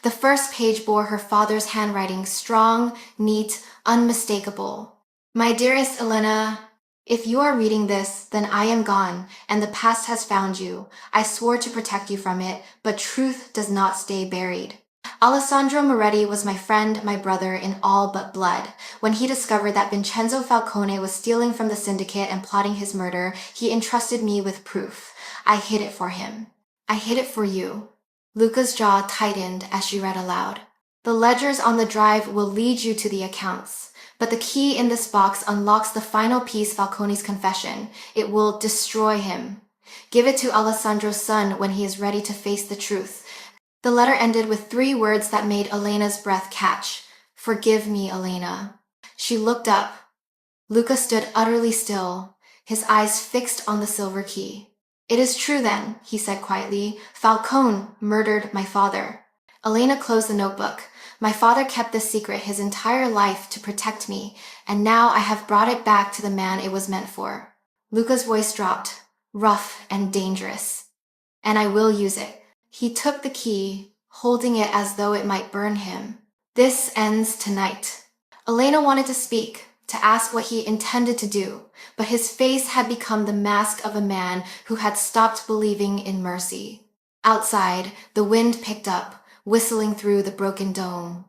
The first page bore her father's handwriting, strong, neat, unmistakable. My dearest Elena, If you are reading this, then I am gone, and the past has found you. I swore to protect you from it, but truth does not stay buried. Alessandro Moretti was my friend, my brother, in all but blood. When he discovered that Vincenzo Falcone was stealing from the syndicate and plotting his murder, he entrusted me with proof. I hid it for him. I hid it for you. Luca's jaw tightened as she read aloud. The ledgers on the drive will lead you to the accounts. But the key in this box unlocks the final piece, Falcone's confession. It will destroy him. Give it to Alessandro's son when he is ready to face the truth. The letter ended with 3 words that made Elena's breath catch. Forgive me, Elena. She looked up. Luca stood utterly still, his eyes fixed on the silver key. It is true then, he said quietly. Falcone murdered my father. Elena closed the notebook. My father kept this secret his entire life to protect me, and now I have brought it back to the man it was meant for. Luca's voice dropped, rough and dangerous. And I will use it. He took the key, holding it as though it might burn him. This ends tonight. Elena wanted to speak, to ask what he intended to do, but his face had become the mask of a man who had stopped believing in mercy. Outside, the wind picked up, whistling through the broken dome.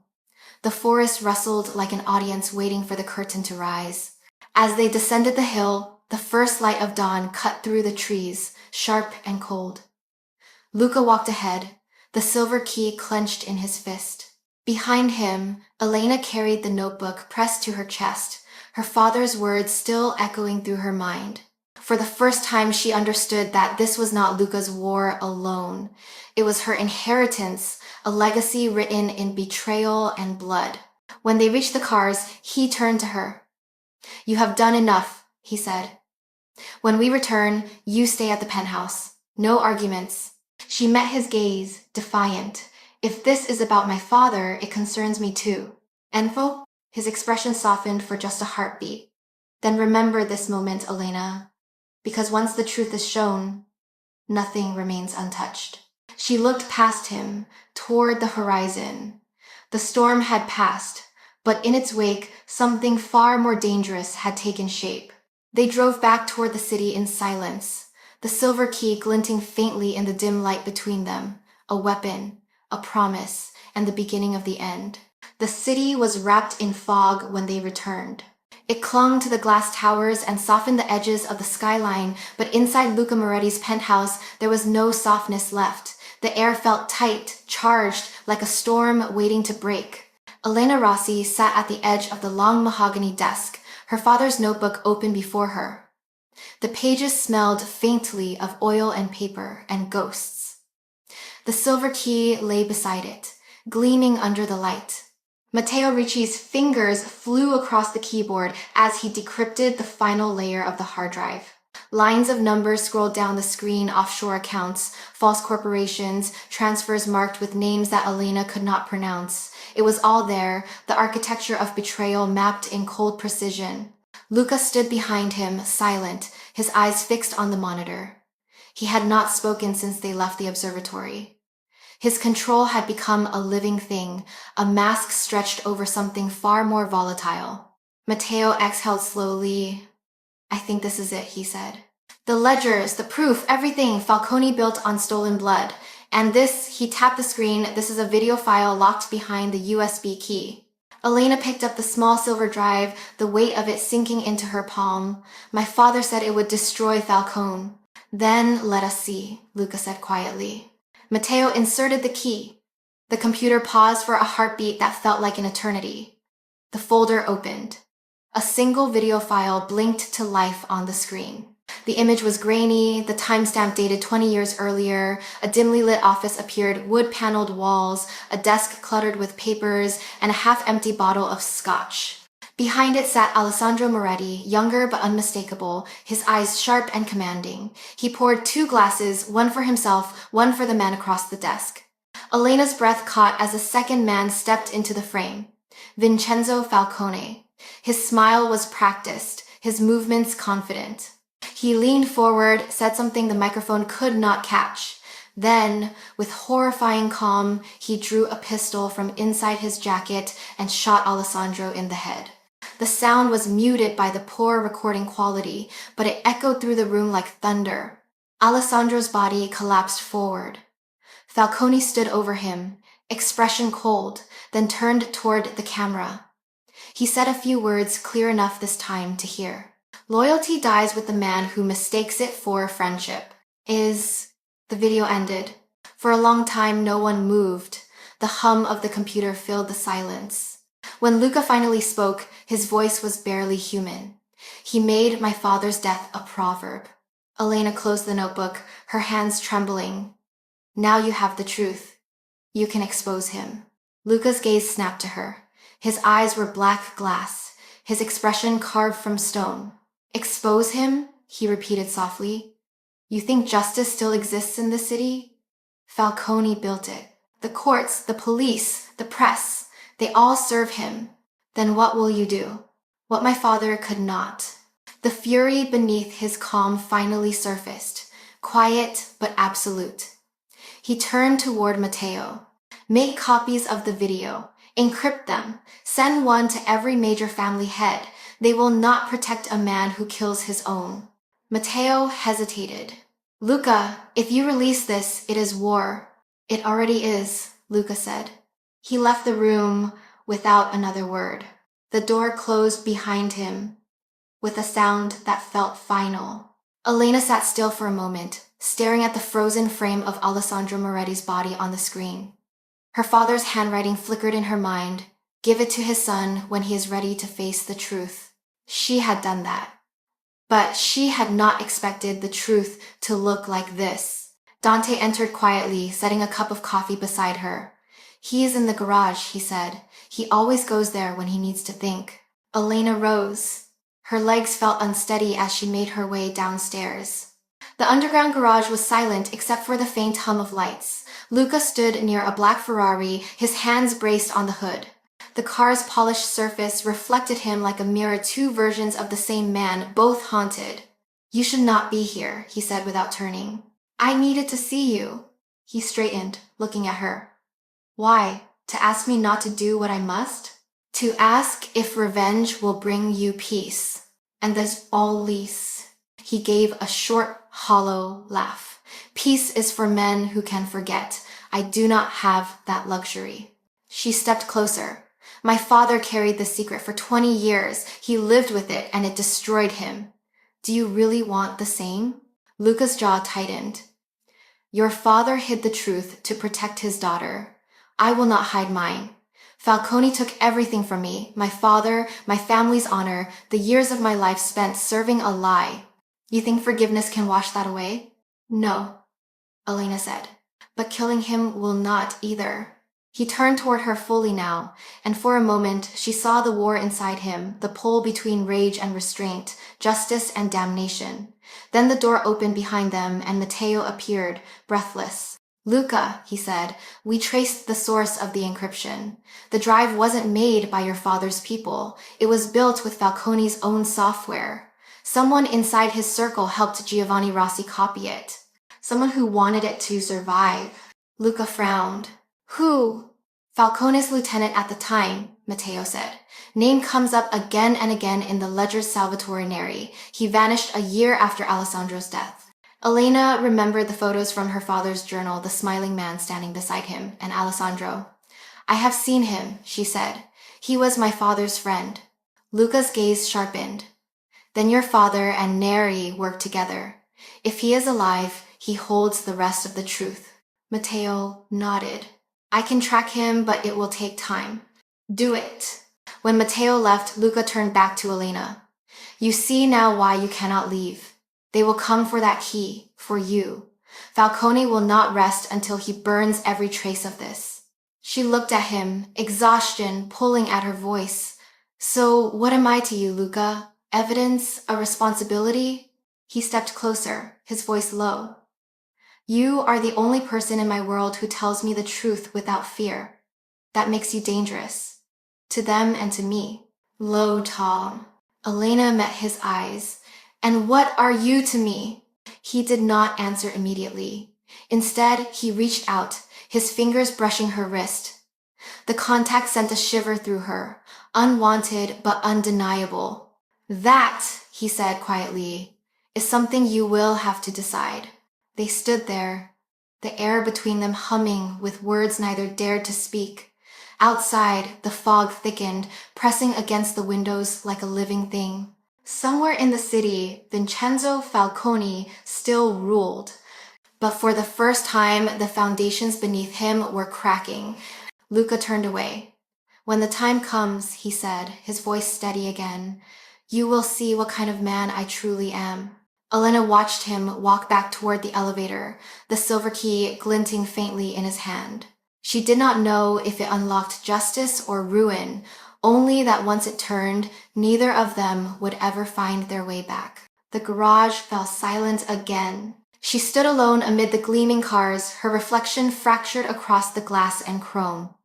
The forest rustled like an audience waiting for the curtain to rise. As they descended the hill, the first light of dawn cut through the trees, sharp and cold. Luca walked ahead, the silver key clenched in his fist. Behind him, Elena carried the notebook pressed to her chest, her father's words still echoing through her mind. For the first time, she understood that this was not Luca's war alone. It was her inheritance, a legacy written in betrayal and blood. When they reached the cars, he turned to her. You have done enough, he said. When we return, you stay at the penthouse. No arguments. She met his gaze, defiant. If this is about my father, it concerns me too. Enfo? His expression softened for just a heartbeat. Then remember this moment, Elena. Because once the truth is shown, nothing remains untouched. She looked past him, toward the horizon. The storm had passed, but in its wake, something far more dangerous had taken shape. They drove back toward the city in silence, the silver key glinting faintly in the dim light between them, a weapon, a promise, and the beginning of the end. The city was wrapped in fog when they returned. It clung to the glass towers and softened the edges of the skyline, but inside Luca Moretti's penthouse, there was no softness left. The air felt tight, charged, like a storm waiting to break. Elena Rossi sat at the edge of the long mahogany desk, her father's notebook open before her. The pages smelled faintly of oil and paper and ghosts. The silver key lay beside it, gleaming under the light. Matteo Ricci's fingers flew across the keyboard as he decrypted the final layer of the hard drive. Lines of numbers scrolled down the screen, offshore accounts, false corporations, transfers marked with names that Elena could not pronounce. It was all there, the architecture of betrayal mapped in cold precision. Luca stood behind him, silent, his eyes fixed on the monitor. He had not spoken since they left the observatory. His control had become a living thing, a mask stretched over something far more volatile. Matteo exhaled slowly. I think this is it, he said. The ledgers, the proof, everything Falcone built on stolen blood. And this, he tapped the screen, this is a video file locked behind the USB key. Elena picked up the small silver drive, the weight of it sinking into her palm. My father said it would destroy Falcone. Then let us see, Luca said quietly. Matteo inserted the key. The computer paused for a heartbeat that felt like an eternity. The folder opened. A single video file blinked to life on the screen. The image was grainy, the timestamp dated 20 years earlier, a dimly lit office appeared, wood-paneled walls, a desk cluttered with papers, and a half-empty bottle of scotch. Behind it sat Alessandro Moretti, younger but unmistakable, his eyes sharp and commanding. He poured 2 glasses, one for himself, one for the man across the desk. Elena's breath caught as a second man stepped into the frame. Vincenzo Falcone. His smile was practiced, his movements confident. He leaned forward, said something the microphone could not catch. Then, with horrifying calm, he drew a pistol from inside his jacket and shot Alessandro in the head. The sound was muted by the poor recording quality, but it echoed through the room like thunder. Alessandro's body collapsed forward. Falcone stood over him, expression cold, then turned toward the camera. He said a few words clear enough this time to hear. Loyalty dies with the man who mistakes it for friendship. The video ended. For a long time, no one moved. The hum of the computer filled the silence. When Luca finally spoke, his voice was barely human. He made my father's death a proverb. Elena closed the notebook, her hands trembling. Now you have the truth. You can expose him. Luca's gaze snapped to her. His eyes were black glass, his expression carved from stone. Expose him? He repeated softly. You think justice still exists in this city? Falcone built it. The courts, the police, the press, they all serve him. Then what will you do? What my father could not. The fury beneath his calm finally surfaced, quiet but absolute. He turned toward Matteo. Make copies of the video. Encrypt them. Send one to every major family head. They will not protect a man who kills his own. Matteo hesitated. Luca, if you release this, it is war. It already is, Luca said. He left the room without another word. The door closed behind him with a sound that felt final. Elena sat still for a moment, staring at the frozen frame of Alessandro Moretti's body on the screen. Her father's handwriting flickered in her mind. Give it to his son when he is ready to face the truth. She had done that. But she had not expected the truth to look like this. Dante entered quietly, setting a cup of coffee beside her. He is in the garage, he said. He always goes there when he needs to think. Elena rose. Her legs felt unsteady as she made her way downstairs. The underground garage was silent except for the faint hum of lights. Luca stood near a black Ferrari, his hands braced on the hood. The car's polished surface reflected him like a mirror, two versions of the same man, both haunted. You should not be here, he said without turning. I needed to see you. He straightened, looking at her. Why? To ask me not to do what I must? To ask if revenge will bring you peace. And that's all lease. He gave a short, hollow laugh. Peace is for men who can forget. I do not have that luxury. She stepped closer. My father carried the secret for 20 years. He lived with it and it destroyed him. Do you really want the same? Luca's jaw tightened. Your father hid the truth to protect his daughter. I will not hide mine. Falcone took everything from me, my father, my family's honor, the years of my life spent serving a lie. You think forgiveness can wash that away? No, Elena said. But killing him will not either. He turned toward her fully now, and for a moment she saw the war inside him, the pull between rage and restraint, justice and damnation. Then the door opened behind them and Matteo appeared, breathless. Luca, he said, we traced the source of the encryption. The drive wasn't made by your father's people. It was built with Falcone's own software. Someone inside his circle helped Giovanni Rossi copy it. Someone who wanted it to survive. Luca frowned. Who? Falcone's lieutenant at the time, Matteo said. Name comes up again and again in the Ledger's Salvatore Neri. He vanished a year after Alessandro's death. Elena remembered the photos from her father's journal, the smiling man standing beside him, and Alessandro. I have seen him, she said. He was my father's friend. Luca's gaze sharpened. Then your father and Neri work together. If he is alive, he holds the rest of the truth. Matteo nodded. I can track him, but it will take time. Do it. When Matteo left, Luca turned back to Elena. You see now why you cannot leave. They will come for that key, for you. Falcone will not rest until he burns every trace of this. She looked at him, exhaustion pulling at her voice. So what am I to you, Luca? Evidence? A responsibility? He stepped closer, his voice low. You are the only person in my world who tells me the truth without fear. That makes you dangerous. To them and to me. Low Tom. Elena met his eyes. And what are you to me? He did not answer immediately. Instead, he reached out, his fingers brushing her wrist. The contact sent a shiver through her, unwanted but undeniable. That, he said quietly, is something you will have to decide. They stood there, the air between them humming with words neither dared to speak. Outside, the fog thickened, pressing against the windows like a living thing. Somewhere in the city, Vincenzo Falcone still ruled, but for the first time, the foundations beneath him were cracking. Luca turned away. When the time comes, he said, his voice steady again, you will see what kind of man I truly am. Elena watched him walk back toward the elevator, the silver key glinting faintly in his hand. She did not know if it unlocked justice or ruin, only that once it turned, neither of them would ever find their way back. The garage fell silent again. She stood alone amid the gleaming cars, her reflection fractured across the glass and chrome.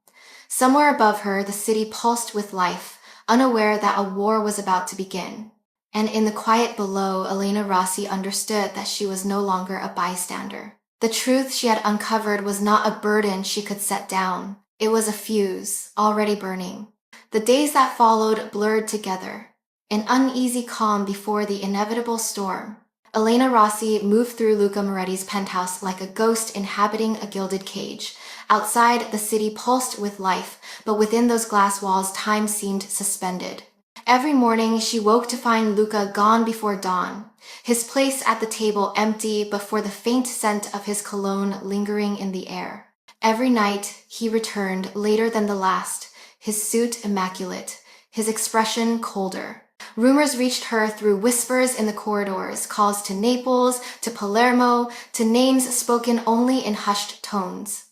Somewhere above her, the city pulsed with life, unaware that a war was about to begin. And in the quiet below, Elena Rossi understood that she was no longer a bystander. The truth she had uncovered was not a burden she could set down. It was a fuse, already burning. The days that followed blurred together, an uneasy calm before the inevitable storm. Elena Rossi moved through Luca Moretti's penthouse like a ghost inhabiting a gilded cage. Outside, the city pulsed with life, but within those glass walls, time seemed suspended. Every morning, she woke to find Luca gone before dawn, his place at the table empty but for the faint scent of his cologne lingering in the air. Every night, he returned later than the last, his suit immaculate, his expression colder. Rumors reached her through whispers in the corridors, calls to Naples, to Palermo, to names spoken only in hushed tones.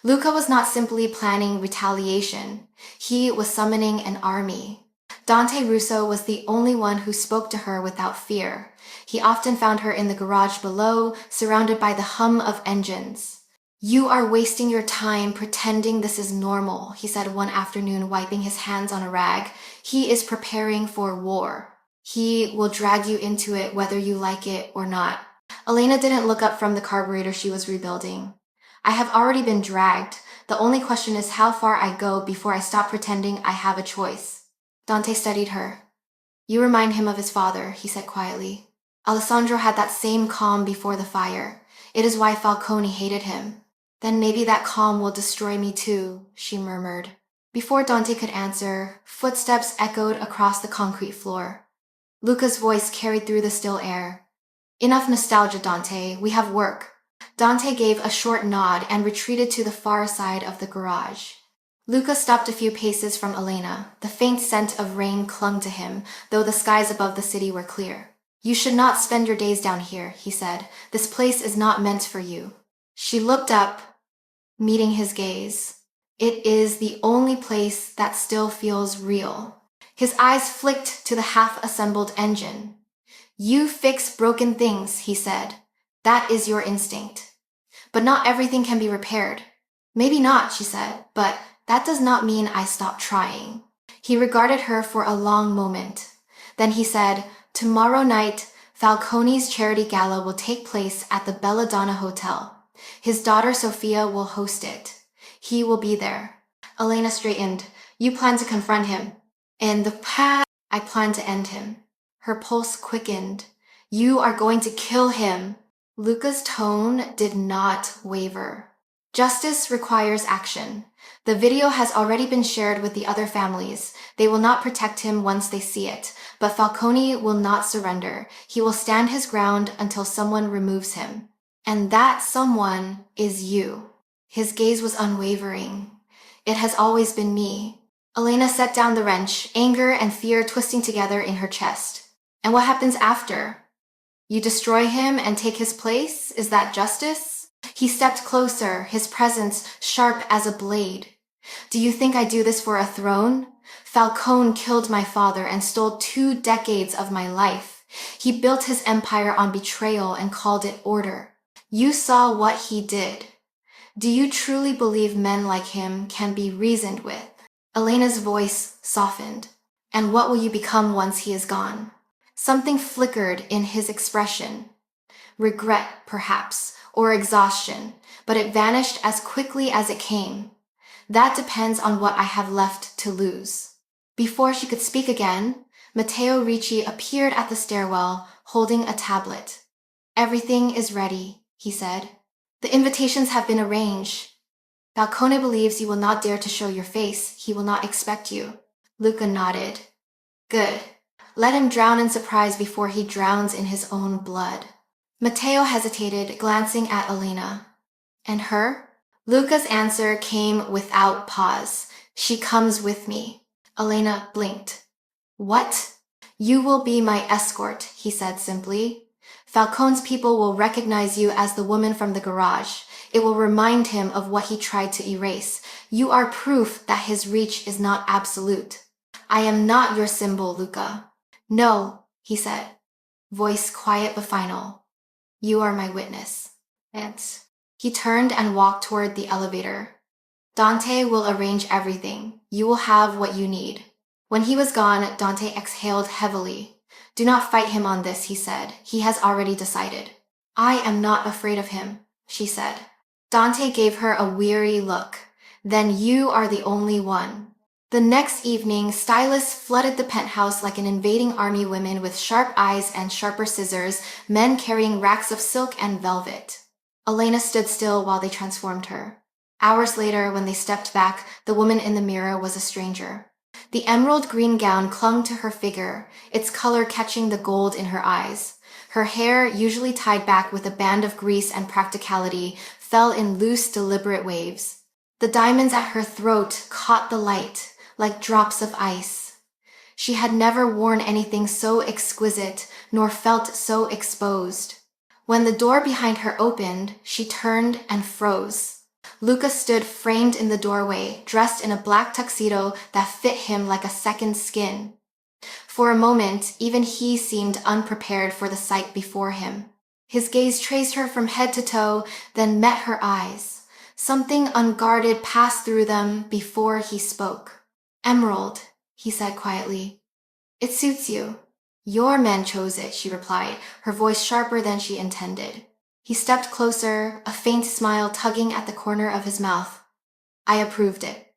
Luca was not simply planning retaliation. He was summoning an army. Dante Russo was the only one who spoke to her without fear. He often found her in the garage below, surrounded by the hum of engines. You are wasting your time pretending this is normal, he said one afternoon, wiping his hands on a rag. He is preparing for war. He will drag you into it whether you like it or not. Elena didn't look up from the carburetor she was rebuilding. I have already been dragged. The only question is how far I go before I stop pretending I have a choice. Dante studied her. You remind him of his father, he said quietly. Alessandro had that same calm before the fire. It is why Falcone hated him. Then maybe that calm will destroy me too, she murmured. Before Dante could answer, footsteps echoed across the concrete floor. Luca's voice carried through the still air. Enough nostalgia, Dante. We have work. Dante gave a short nod and retreated to the far side of the garage. Luca stopped a few paces from Elena. The faint scent of rain clung to him, though the skies above the city were clear. You should not spend your days down here, he said. This place is not meant for you. She looked up, meeting his gaze. It is the only place that still feels real. His eyes flicked to the half-assembled engine. You fix broken things, he said. That is your instinct. But not everything can be repaired. Maybe not, she said, but that does not mean I stop trying. He regarded her for a long moment. Then he said, tomorrow night, Falcone's charity gala will take place at the Belladonna Hotel. His daughter Sophia will host it. He will be there. Elena straightened. You plan to confront him. In the past, I plan to end him. Her pulse quickened. You are going to kill him. Luca's tone did not waver. Justice requires action. The video has already been shared with the other families. They will not protect him once they see it, but Falcone will not surrender. He will stand his ground until someone removes him. And that someone is you. His gaze was unwavering. It has always been me. Elena set down the wrench, anger and fear twisting together in her chest. And what happens after? You destroy him and take his place? Is that justice? He stepped closer, his presence sharp as a blade. Do you think I do this for a throne? Falcone killed my father and stole 2 decades of my life. He built his empire on betrayal and called it order. You saw what he did. Do you truly believe men like him can be reasoned with? Elena's voice softened. And what will you become once he is gone? Something flickered in his expression. Regret, perhaps, or exhaustion, but it vanished as quickly as it came. That depends on what I have left to lose. Before she could speak again, Matteo Ricci appeared at the stairwell, holding a tablet. Everything is ready, he said. The invitations have been arranged. Falcone believes you will not dare to show your face. He will not expect you. Luca nodded. Good. Let him drown in surprise before he drowns in his own blood. Matteo hesitated, glancing at Elena. And her? Luca's answer came without pause. She comes with me. Elena blinked. What? You will be my escort, he said simply. Falcone's people will recognize you as the woman from the garage. It will remind him of what he tried to erase. You are proof that his reach is not absolute. I am not your symbol, Luca. No, he said, voice quiet but final. You are my witness. And he turned and walked toward the elevator. Dante will arrange everything. You will have what you need. When he was gone, Dante exhaled heavily. Do not fight him on this, he said. He has already decided. I am not afraid of him, she said. Dante gave her a weary look. Then you are the only one. The next evening, stylists flooded the penthouse like an invading army, women with sharp eyes and sharper scissors, men carrying racks of silk and velvet. Elena stood still while they transformed her. Hours later, when they stepped back, the woman in the mirror was a stranger. The emerald green gown clung to her figure, its color catching the gold in her eyes. Her hair, usually tied back with a band of grease and practicality, fell in loose, deliberate waves. The diamonds at her throat caught the light, like drops of ice. She had never worn anything so exquisite, nor felt so exposed. When the door behind her opened, she turned and froze. Luca stood framed in the doorway, dressed in a black tuxedo that fit him like a second skin. For a moment, even he seemed unprepared for the sight before him. His gaze traced her from head to toe, then met her eyes. Something unguarded passed through them before he spoke. Emerald, he said quietly. It suits you. Your men chose it, she replied, her voice sharper than she intended. He stepped closer, a faint smile tugging at the corner of his mouth. I approved it.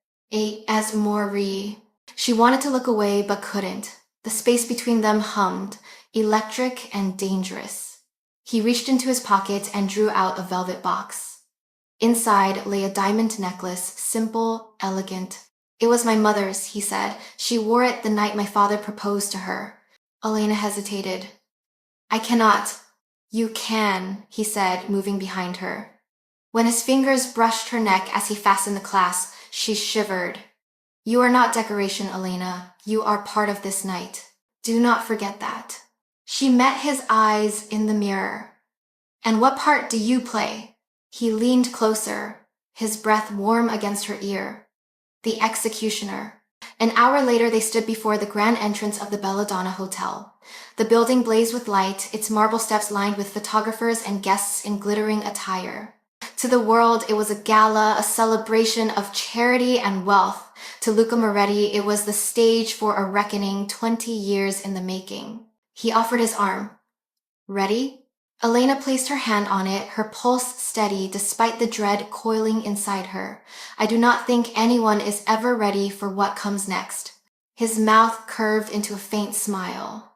As Maury. She wanted to look away but couldn't. The space between them hummed, electric and dangerous. He reached into his pocket and drew out a velvet box. Inside lay a diamond necklace, simple, elegant. It was my mother's, he said. She wore it the night my father proposed to her. Elena hesitated. I cannot. You can, he said, moving behind her. When his fingers brushed her neck as he fastened the clasp, she shivered. You are not decoration, Elena. You are part of this night. Do not forget that. She met his eyes in the mirror. And what part do you play? He leaned closer, his breath warm against her ear. The executioner. An hour later, they stood before the grand entrance of the Belladonna Hotel. The building blazed with light, its marble steps lined with photographers and guests in glittering attire. To the world, it was a gala, a celebration of charity and wealth. To Luca Moretti, it was the stage for a reckoning 20 years in the making. He offered his arm. Ready? Elena placed her hand on it, her pulse steady despite the dread coiling inside her. I do not think anyone is ever ready for what comes next. His mouth curved into a faint smile.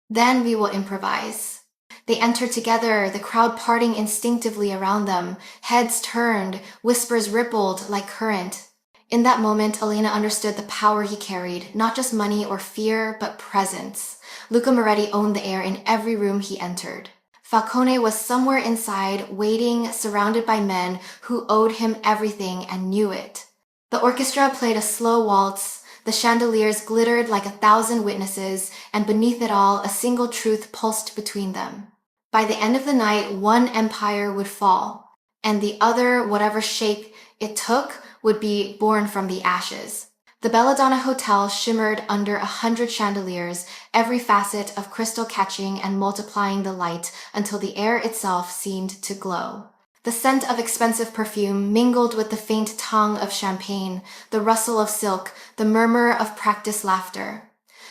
Then we will improvise. They entered together, the crowd parting instinctively around them. Heads turned, whispers rippled like current. In that moment, Elena understood the power he carried, not just money or fear, but presence. Luca Moretti owned the air in every room he entered. Falcone was somewhere inside, waiting, surrounded by men who owed him everything and knew it. The orchestra played a slow waltz, the chandeliers glittered like 1,000 witnesses, and beneath it all, a single truth pulsed between them. By the end of the night, one empire would fall, and the other, whatever shape it took, would be born from the ashes. The Belladonna Hotel shimmered under 100 chandeliers, every facet of crystal catching and multiplying the light until the air itself seemed to glow. The scent of expensive perfume mingled with the faint tang of champagne, the rustle of silk, the murmur of practiced laughter.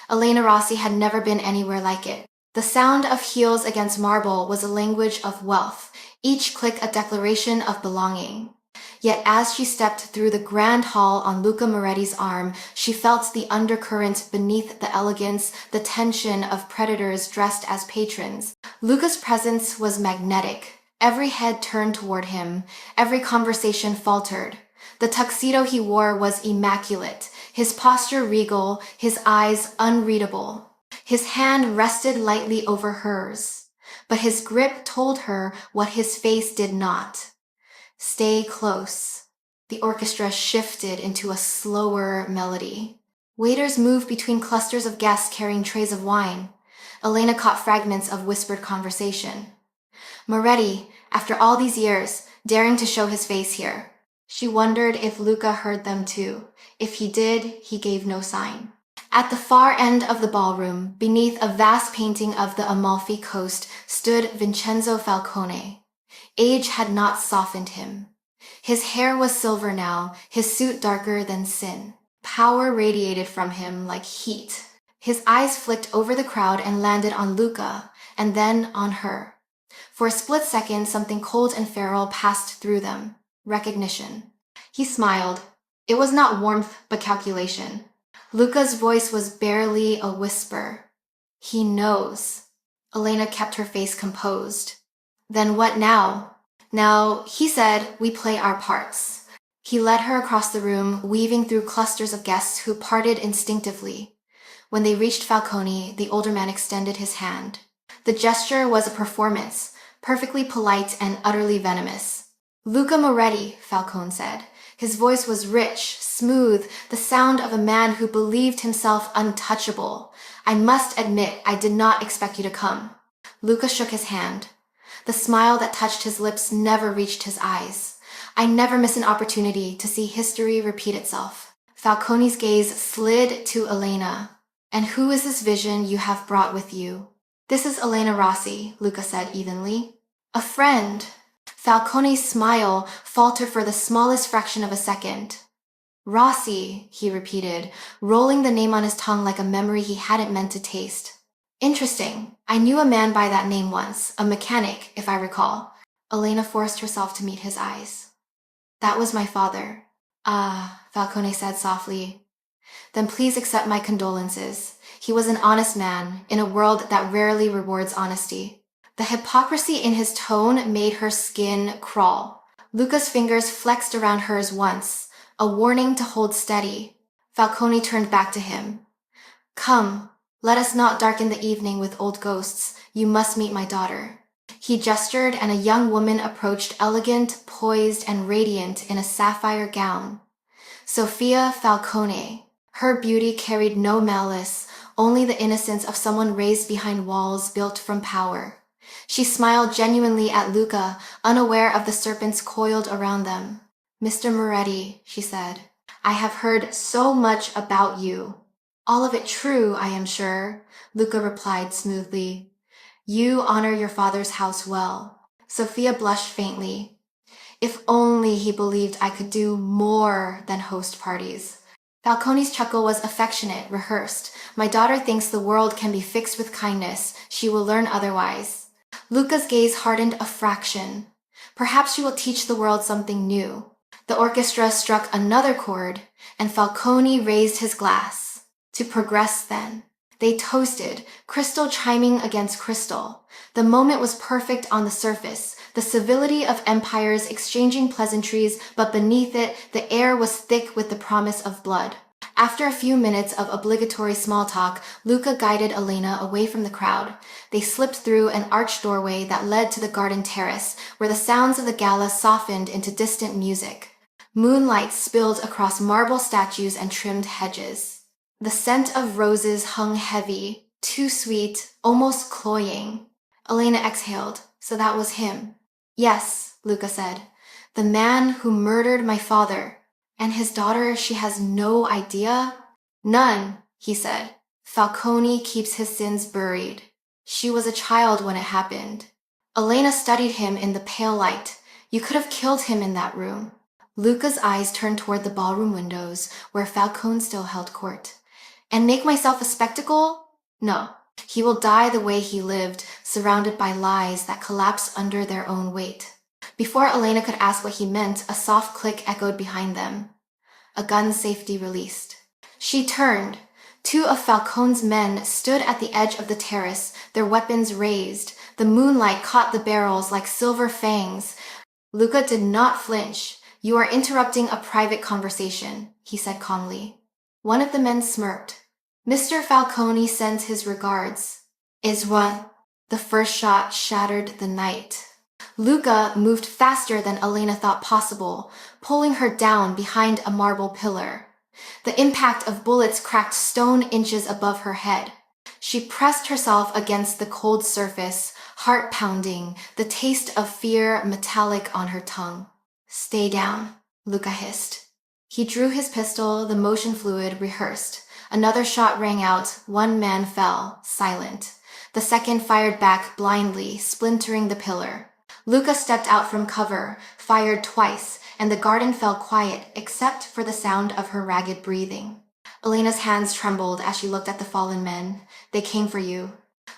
Elena Rossi had never been anywhere like it. The sound of heels against marble was a language of wealth, each click a declaration of belonging. Yet as she stepped through the grand hall on Luca Moretti's arm, she felt the undercurrent beneath the elegance, the tension of predators dressed as patrons. Luca's presence was magnetic. Every head turned toward him, every conversation faltered. The tuxedo he wore was immaculate, his posture regal, his eyes unreadable. His hand rested lightly over hers, but his grip told her what his face did not. Stay close. The orchestra shifted into a slower melody. Waiters moved between clusters of guests carrying trays of wine. Elena caught fragments of whispered conversation. Moretti, after all these years, daring to show his face here. She wondered if Luca heard them too. If he did, he gave no sign. At the far end of the ballroom, beneath a vast painting of the Amalfi Coast, stood Vincenzo Falcone. Age had not softened him. His hair was silver now, his suit darker than sin. Power radiated from him like heat. His eyes flicked over the crowd and landed on Luca, and then on her. For a split second, something cold and feral passed through them. Recognition. He smiled. It was not warmth, but calculation. Luca's voice was barely a whisper. He knows. Elena kept her face composed. Then what now? Now, he said, we play our parts. He led her across the room, weaving through clusters of guests who parted instinctively. When they reached Falcone, the older man extended his hand. The gesture was a performance, perfectly polite and utterly venomous. Luca Moretti, Falcone said. His voice was rich, smooth, the sound of a man who believed himself untouchable. I must admit, I did not expect you to come. Luca shook his hand. The smile that touched his lips never reached his eyes. I never miss an opportunity to see history repeat itself. Falcone's gaze slid to Elena. And who is this vision you have brought with you? This is Elena Rossi, Luca said evenly. A friend. Falcone's smile faltered for the smallest fraction of a second. Rossi, he repeated, rolling the name on his tongue like a memory he hadn't meant to taste. Interesting. I knew a man by that name once, a mechanic, if I recall. Elena forced herself to meet his eyes. That was my father. Ah, Falcone said softly. Then please accept my condolences. He was an honest man, in a world that rarely rewards honesty. The hypocrisy in his tone made her skin crawl. Luca's fingers flexed around hers once, a warning to hold steady. Falcone turned back to him. Come, let us not darken the evening with old ghosts. You must meet my daughter. He gestured, and a young woman approached, elegant, poised, and radiant in a sapphire gown. Sophia Falcone. Her beauty carried no malice, only the innocence of someone raised behind walls built from power. She smiled genuinely at Luca, unaware of the serpents coiled around them. Mr. Moretti, she said, I have heard so much about you. All of it true, I am sure, Luca replied smoothly. You honor your father's house well. Sophia blushed faintly. If only he believed I could do more than host parties. Falcone's chuckle was affectionate, rehearsed. My daughter thinks the world can be fixed with kindness. She will learn otherwise. Luca's gaze hardened a fraction. Perhaps she will teach the world something new. The orchestra struck another chord, and Falcone raised his glass. To progress, then. They toasted, crystal chiming against crystal. The moment was perfect on the surface, the civility of empires exchanging pleasantries, but beneath it, the air was thick with the promise of blood. After a few minutes of obligatory small talk, Luca guided Elena away from the crowd. They slipped through an arched doorway that led to the garden terrace, where the sounds of the gala softened into distant music. Moonlight spilled across marble statues and trimmed hedges. The scent of roses hung heavy, too sweet, almost cloying. Elena exhaled. So that was him. Yes, Luca said. The man who murdered my father. And his daughter, she has no idea? None, he said. Falcone keeps his sins buried. She was a child when it happened. Elena studied him in the pale light. You could have killed him in that room. Luca's eyes turned toward the ballroom windows, where Falcone still held court. And make myself a spectacle? No. He will die the way he lived, surrounded by lies that collapse under their own weight. Before Elena could ask what he meant, a soft click echoed behind them. A gun safety released. She turned. Two of Falcone's men stood at the edge of the terrace, their weapons raised. The moonlight caught the barrels like silver fangs. Luca did not flinch. You are interrupting a private conversation, he said calmly. One of the men smirked. Mr. Falcone sends his regards. Is one. The first shot shattered the night. Luca moved faster than Elena thought possible, pulling her down behind a marble pillar. The impact of bullets cracked stone inches above her head. She pressed herself against the cold surface, heart pounding, the taste of fear metallic on her tongue. Stay down, Luca hissed. He drew his pistol, the motion fluid rehearsed. Another shot rang out, one man fell, silent. The second fired back blindly, splintering the pillar. Luca stepped out from cover, fired twice, and the garden fell quiet except for the sound of her ragged breathing. Elena's hands trembled as she looked at the fallen men. They came for you.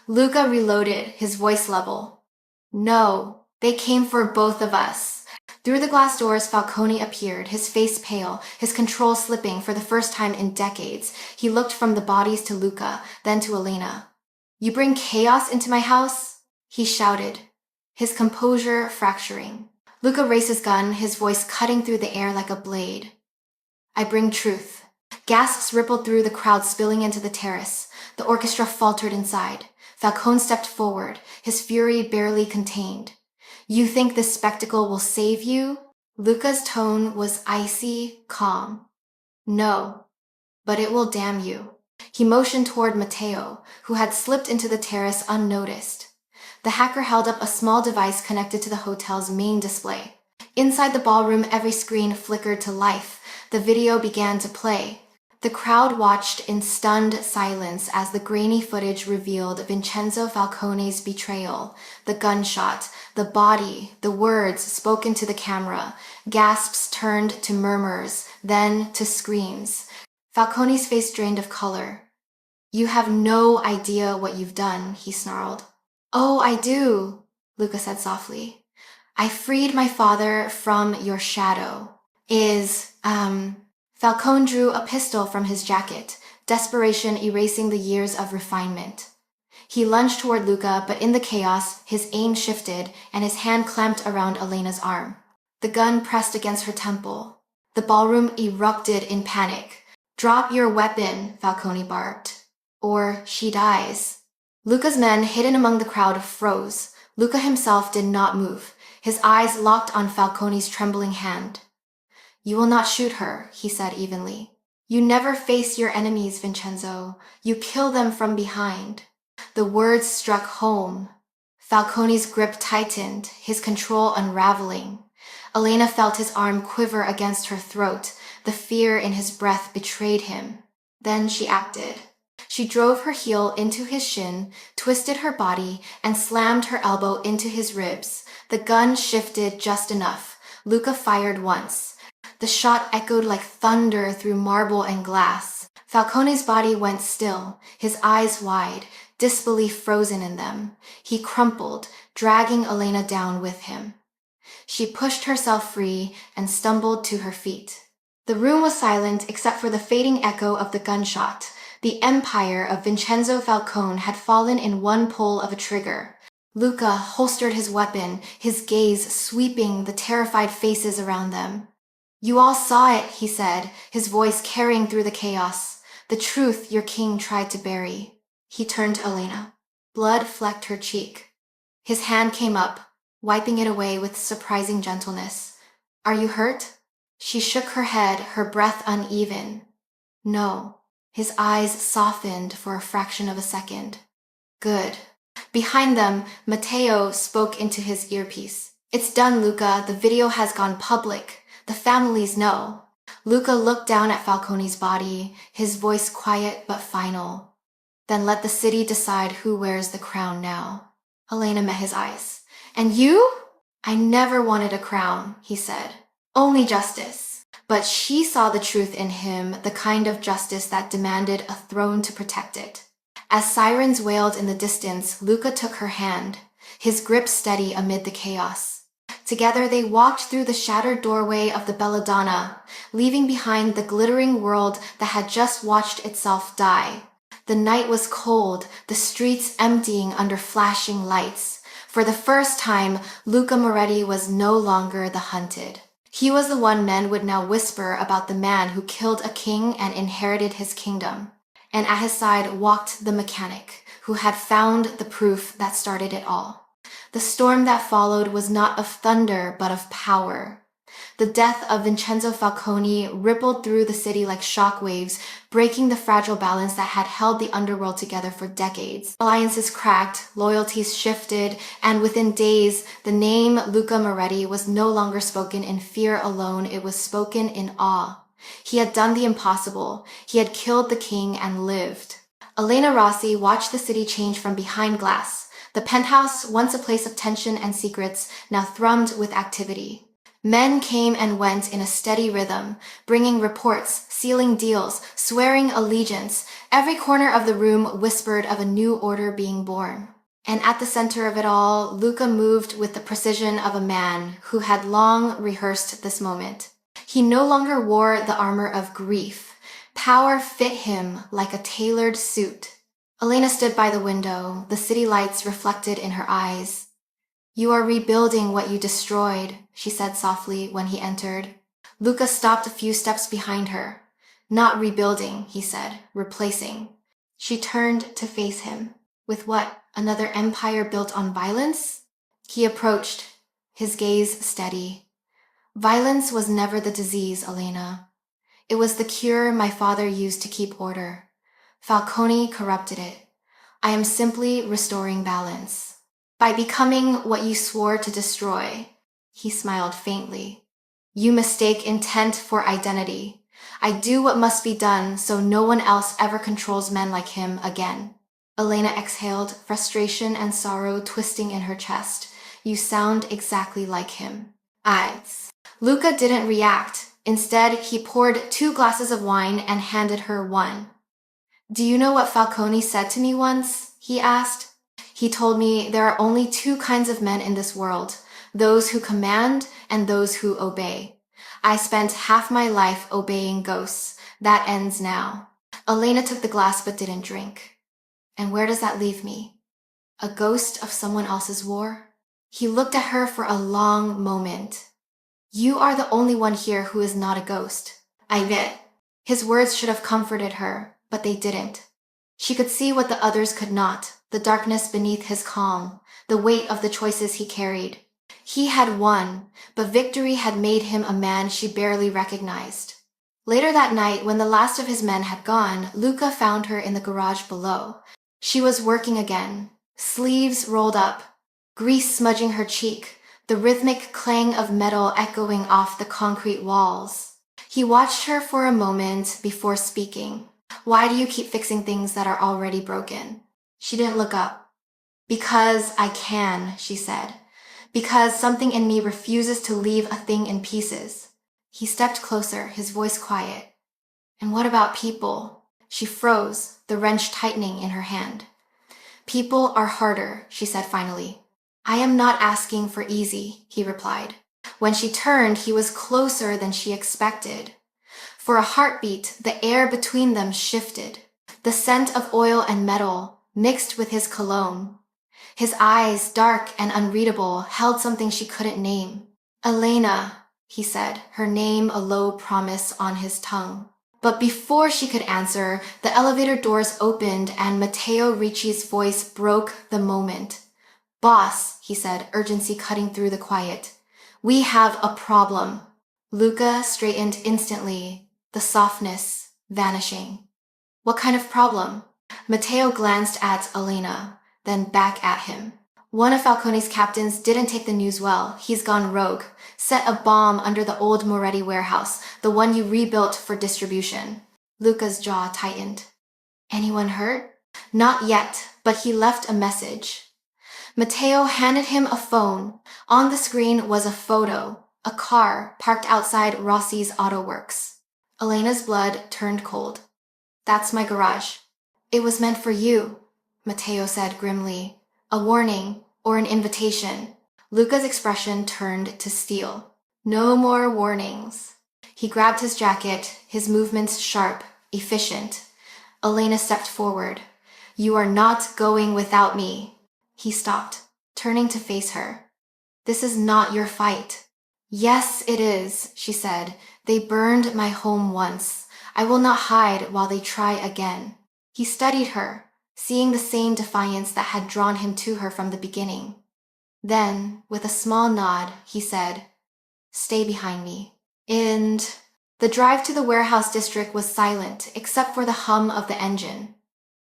Luca reloaded, his voice level. No, they came for both of us. Through the glass doors, Falcone appeared, his face pale, his control slipping for the first time in decades. He looked from the bodies to Luca, then to Elena. You bring chaos into my house? He shouted, his composure fracturing. Luca raised his gun, his voice cutting through the air like a blade. I bring truth. Gasps rippled through the crowd, spilling into the terrace. The orchestra faltered inside. Falcone stepped forward, his fury barely contained. You think this spectacle will save you? Luca's tone was icy, calm. No, but it will damn you. He motioned toward Matteo, who had slipped into the terrace unnoticed. The hacker held up a small device connected to the hotel's main display. Inside the ballroom, every screen flickered to life. The video began to play. The crowd watched in stunned silence as the grainy footage revealed Vincenzo Falcone's betrayal, the gunshot, the body, the words spoken to the camera. Gasps turned to murmurs, then to screams. Falcone's face drained of color. You have no idea what you've done, he snarled. Oh, I do, Luca said softly. I freed my father from your shadow. Falcone drew a pistol from his jacket, desperation erasing the years of refinement. He lunged toward Luca, but in the chaos, his aim shifted and his hand clamped around Elena's arm. The gun pressed against her temple. The ballroom erupted in panic. Drop your weapon, Falcone barked, or she dies. Luca's men, hidden among the crowd, froze. Luca himself did not move, his eyes locked on Falcone's trembling hand. You will not shoot her, he said evenly. You never face your enemies, Vincenzo. You kill them from behind. The words struck home. Falcone's grip tightened, his control unraveling. Elena felt his arm quiver against her throat. The fear in his breath betrayed him. Then she acted. She drove her heel into his shin, twisted her body, and slammed her elbow into his ribs. The gun shifted just enough. Luca fired once. The shot echoed like thunder through marble and glass. Falcone's body went still, his eyes wide, disbelief frozen in them. He crumpled, dragging Elena down with him. She pushed herself free and stumbled to her feet. The room was silent except for the fading echo of the gunshot. The empire of Vincenzo Falcone had fallen in one pull of a trigger. Luca holstered his weapon, his gaze sweeping the terrified faces around them. You all saw it, he said, his voice carrying through the chaos. The truth your king tried to bury. He turned to Elena. Blood flecked her cheek. His hand came up, wiping it away with surprising gentleness. Are you hurt? She shook her head, her breath uneven. No. His eyes softened for a fraction of a second. Good. Behind them, Matteo spoke into his earpiece. It's done, Luca. The video has gone public. The families know. Luca looked down at Falcone's body, his voice quiet but final. Then let the city decide who wears the crown now. Elena met his eyes. And you? I never wanted a crown, he said. Only justice. But she saw the truth in him, the kind of justice that demanded a throne to protect it. As sirens wailed in the distance, Luca took her hand, his grip steady amid the chaos. Together they walked through the shattered doorway of the Belladonna, leaving behind the glittering world that had just watched itself die. The night was cold, the streets emptying under flashing lights. For the first time, Luca Moretti was no longer the hunted. He was the one men would now whisper about, the man who killed a king and inherited his kingdom. And at his side walked the mechanic, who had found the proof that started it all. The storm that followed was not of thunder, but of power. The death of Vincenzo Falcone rippled through the city like shockwaves, breaking the fragile balance that had held the underworld together for decades. Alliances cracked, loyalties shifted, and within days, the name Luca Moretti was no longer spoken in fear alone, it was spoken in awe. He had done the impossible. He had killed the king and lived. Elena Rossi watched the city change from behind glass. The penthouse, once a place of tension and secrets, now thrummed with activity. Men came and went in a steady rhythm, bringing reports, sealing deals, swearing allegiance. Every corner of the room whispered of a new order being born. And at the center of it all, Luca moved with the precision of a man who had long rehearsed this moment. He no longer wore the armor of grief. Power fit him like a tailored suit. Elena stood by the window, the city lights reflected in her eyes. "You are rebuilding what you destroyed," she said softly when he entered. Luca stopped a few steps behind her. "Not rebuilding," he said, "replacing." She turned to face him. "With what? Another empire built on violence?" He approached, his gaze steady. "Violence was never the disease, Elena. It was the cure my father used to keep order. Falcone corrupted it. I am simply restoring balance. By becoming what you swore to destroy." He smiled faintly. "You mistake intent for identity. I do what must be done so no one else ever controls men like him again." Elena exhaled, frustration and sorrow twisting in her chest. "You sound exactly like him." Luca didn't react. Instead, he poured 2 glasses of wine and handed her one. "Do you know what Falcone said to me once?" he asked. "He told me there are only 2 kinds of men in this world, those who command and those who obey. I spent half my life obeying ghosts. That ends now." Elena took the glass but didn't drink. "And where does that leave me? A ghost of someone else's war?" He looked at her for a long moment. "You are the only one here who is not a ghost." His words should have comforted her, but they didn't. She could see what the others could not, the darkness beneath his calm, the weight of the choices he carried. He had won, but victory had made him a man she barely recognized. Later that night, when the last of his men had gone, Luca found her in the garage below. She was working again, sleeves rolled up, grease smudging her cheek, the rhythmic clang of metal echoing off the concrete walls. He watched her for a moment before speaking. "Why do you keep fixing things that are already broken?" She didn't look up. "Because I can," she said. "Because something in me refuses to leave a thing in pieces." He stepped closer, his voice quiet. "And what about people?" She froze, the wrench tightening in her hand. "People are harder," she said finally. "I am not asking for easy," he replied. When she turned, he was closer than she expected. For a heartbeat, the air between them shifted. The scent of oil and metal mixed with his cologne. His eyes, dark and unreadable, held something she couldn't name. "Elena," he said, her name a low promise on his tongue. But before she could answer, the elevator doors opened and Matteo Ricci's voice broke the moment. "Boss," he said, urgency cutting through the quiet. "We have a problem." Luca straightened instantly, the softness vanishing. "What kind of problem?" Matteo glanced at Elena, then back at him. "One of Falcone's captains didn't take the news well. He's gone rogue. Set a bomb under the old Moretti warehouse, the one you rebuilt for distribution." Luca's jaw tightened. "Anyone hurt?" "Not yet, but he left a message." Matteo handed him a phone. On the screen was a photo, a car parked outside Rossi's Auto Works. Elena's blood turned cold. "That's my garage." "It was meant for you," Matteo said grimly. "A warning or an invitation." Luca's expression turned to steel. No more warnings. He grabbed his jacket, his movements sharp, efficient. Elena stepped forward. You are not going without me. He stopped, turning to face her. This is not your fight. Yes, it is, she said. They burned my home once. I will not hide while they try again. He studied her, seeing the same defiance that had drawn him to her from the beginning. Then, with a small nod, he said, Stay behind me. And the drive to the warehouse district was silent, except for the hum of the engine.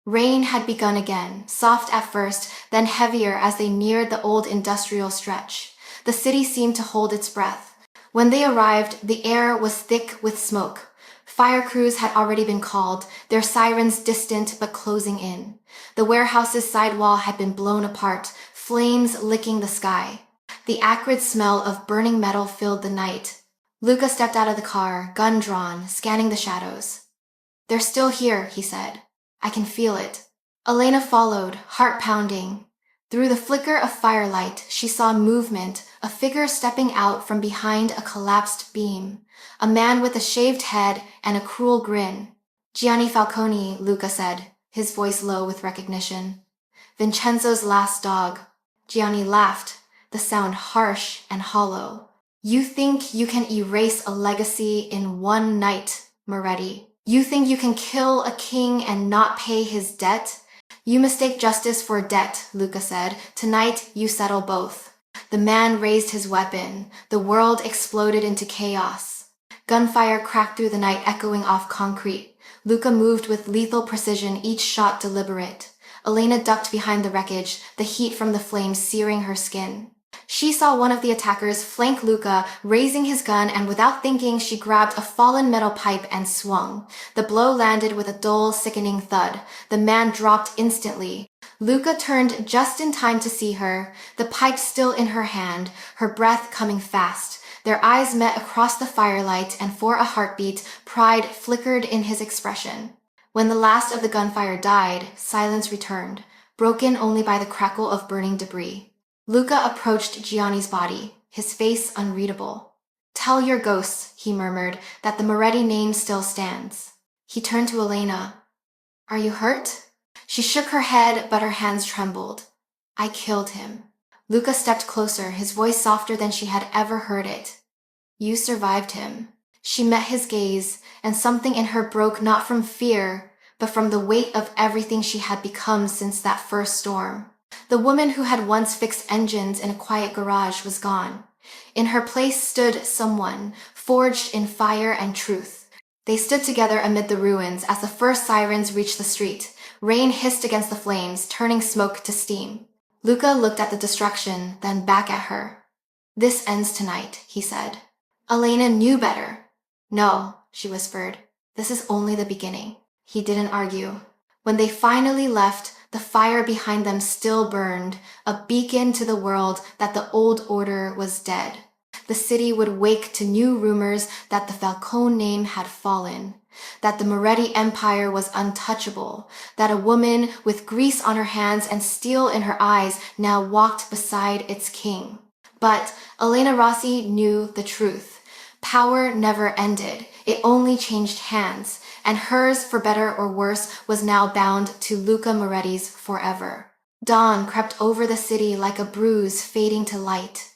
Rain had begun again, soft at first, then heavier as they neared the old industrial stretch. The city seemed to hold its breath. When they arrived, the air was thick with smoke. Fire crews had already been called, their sirens distant but closing in. The warehouse's sidewall had been blown apart, flames licking the sky. The acrid smell of burning metal filled the night. Luca stepped out of the car, gun drawn, scanning the shadows. They're still here, he said. I can feel it. Elena followed, heart pounding. Through the flicker of firelight, she saw movement, a figure stepping out from behind a collapsed beam. A man with a shaved head and a cruel grin. Gianni Falcone, Luca said, his voice low with recognition. Vincenzo's last dog. Gianni laughed, the sound harsh and hollow. You think you can erase a legacy in one night, Moretti. You think you can kill a king and not pay his debt? You mistake justice for debt, Luca said. Tonight you settle both. The man raised his weapon. The world exploded into chaos. Gunfire cracked through the night, echoing off concrete. Luca moved with lethal precision, each shot deliberate. Elena ducked behind the wreckage, the heat from the flames searing her skin. She saw one of the attackers flank Luca, raising his gun, and without thinking, she grabbed a fallen metal pipe and swung. The blow landed with a dull, sickening thud. The man dropped instantly. Luca turned just in time to see her, the pipe still in her hand, her breath coming fast. Their eyes met across the firelight, and for a heartbeat, pride flickered in his expression. When the last of the gunfire died, silence returned, broken only by the crackle of burning debris. Luca approached Gianni's body, his face unreadable. Tell your ghosts, he murmured, that the Moretti name still stands. He turned to Elena. Are you hurt? She shook her head, but her hands trembled. I killed him. Luca stepped closer, his voice softer than she had ever heard it. You survived him. She met his gaze, and something in her broke not from fear, but from the weight of everything she had become since that first storm. The woman who had once fixed engines in a quiet garage was gone. In her place stood someone, forged in fire and truth. They stood together amid the ruins as the first sirens reached the street. Rain hissed against the flames, turning smoke to steam. Luca looked at the destruction, then back at her. This ends tonight, he said. Elena knew better. No, she whispered. This is only the beginning. He didn't argue. When they finally left, the fire behind them still burned, a beacon to the world that the old order was dead. The city would wake to new rumors that the Falcone name had fallen, that the Moretti Empire was untouchable, that a woman with grease on her hands and steel in her eyes now walked beside its king. But Elena Rossi knew the truth. Power never ended. It only changed hands, and hers, for better or worse, was now bound to Luca Moretti's forever. Dawn crept over the city like a bruise fading to light.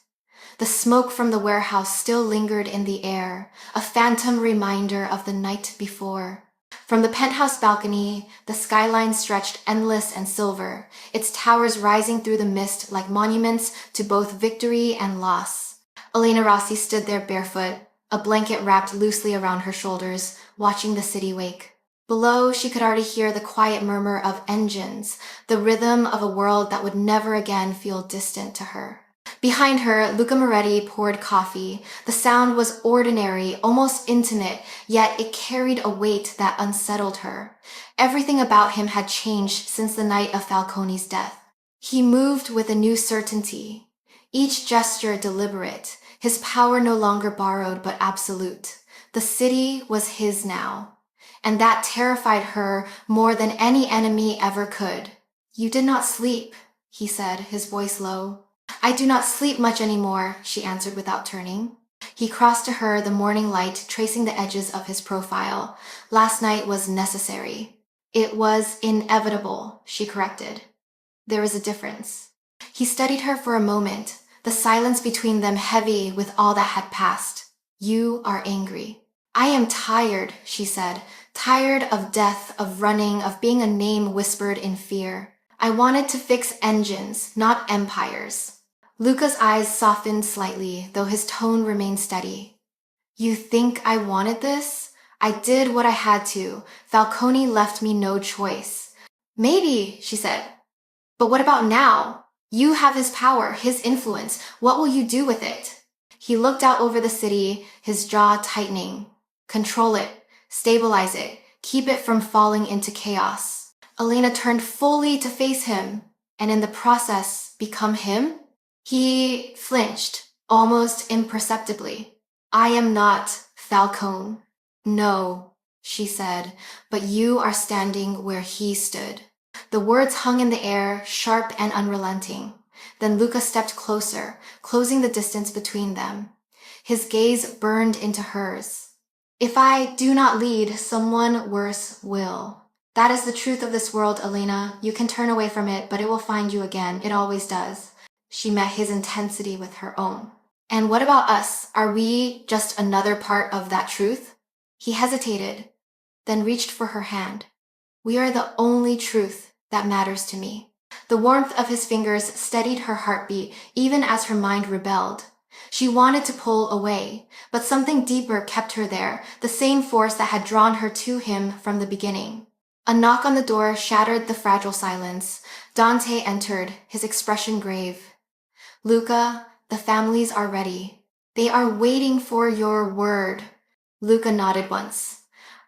The smoke from the warehouse still lingered in the air, a phantom reminder of the night before. From the penthouse balcony, the skyline stretched endless and silver, its towers rising through the mist like monuments to both victory and loss. Elena Rossi stood there barefoot, a blanket wrapped loosely around her shoulders, watching the city wake. Below, she could already hear the quiet murmur of engines, the rhythm of a world that would never again feel distant to her. Behind her, Luca Moretti poured coffee. The sound was ordinary, almost intimate, yet it carried a weight that unsettled her. Everything about him had changed since the night of Falcone's death. He moved with a new certainty, each gesture deliberate, his power no longer borrowed but absolute. The city was his now, and that terrified her more than any enemy ever could. You did not sleep, he said, his voice low. I do not sleep much anymore, she answered without turning. He crossed to her, the morning light tracing the edges of his profile. Last night was necessary. It was inevitable, she corrected. There is a difference. He studied her for a moment, the silence between them heavy with all that had passed. You are angry. I am tired, she said, tired of death, of running, of being a name whispered in fear. I wanted to fix engines, not empires. Luca's eyes softened slightly, though his tone remained steady. You think I wanted this? I did what I had to. Falcone left me no choice. Maybe, she said. But what about now? You have his power, his influence. What will you do with it? He looked out over the city, his jaw tightening. Control it, stabilize it, keep it from falling into chaos. Elena turned fully to face him, and in the process, become him? He flinched, almost imperceptibly. I am not Falcone. No, she said, but you are standing where he stood. The words hung in the air, sharp and unrelenting. Then Luca stepped closer, closing the distance between them. His gaze burned into hers. If I do not lead, someone worse will. That is the truth of this world, Elena. You can turn away from it, but it will find you again. It always does. She met his intensity with her own. And what about us? Are we just another part of that truth? He hesitated, then reached for her hand. We are the only truth that matters to me. The warmth of his fingers steadied her heartbeat even as her mind rebelled. She wanted to pull away, but something deeper kept her there, the same force that had drawn her to him from the beginning. A knock on the door shattered the fragile silence. Dante entered, his expression grave. Luca, the families are ready. They are waiting for your word. Luca nodded once.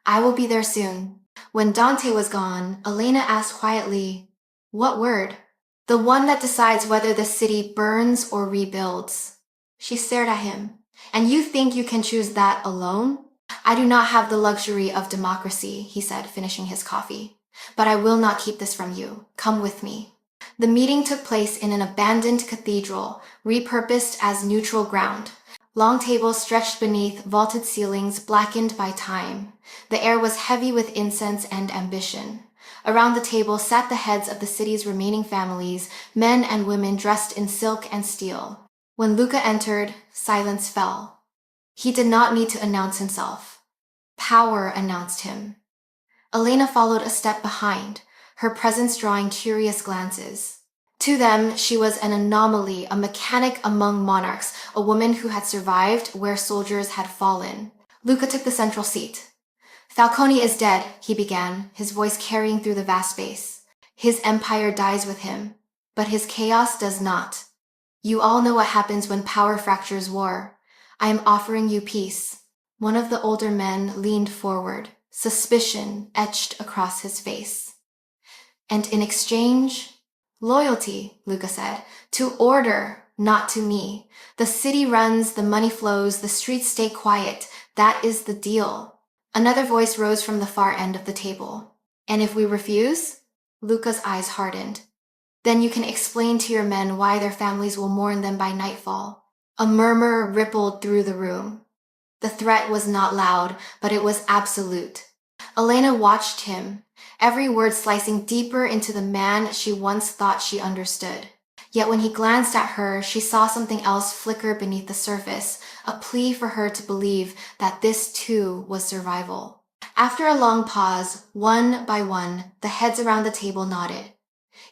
I will be there soon. When Dante was gone, Elena asked quietly, what word? The one that decides whether the city burns or rebuilds. She stared at him. And you think you can choose that alone? I do not have the luxury of democracy, he said, finishing his coffee. But I will not keep this from you. Come with me. The meeting took place in an abandoned cathedral, repurposed as neutral ground. Long tables stretched beneath vaulted ceilings blackened by time. The air was heavy with incense and ambition. Around the table sat the heads of the city's remaining families, men and women dressed in silk and steel. When Luca entered, silence fell. He did not need to announce himself. Power announced him. Elena followed a step behind, her presence drawing curious glances. To them, she was an anomaly, a mechanic among monarchs, a woman who had survived where soldiers had fallen. Luca took the central seat. Falcone is dead, he began, his voice carrying through the vast space. His empire dies with him, but his chaos does not. You all know what happens when power fractures war. I am offering you peace. One of the older men leaned forward, suspicion etched across his face. And in exchange, loyalty, Luca said, to order, not to me. The city runs, the money flows, the streets stay quiet. That is the deal. Another voice rose from the far end of the table. And if we refuse? Luca's eyes hardened. Then you can explain to your men why their families will mourn them by nightfall. A murmur rippled through the room. The threat was not loud, but it was absolute. Elena watched him, every word slicing deeper into the man she once thought she understood. Yet when he glanced at her, she saw something else flicker beneath the surface, a plea for her to believe that this too was survival. After a long pause, one by one, the heads around the table nodded.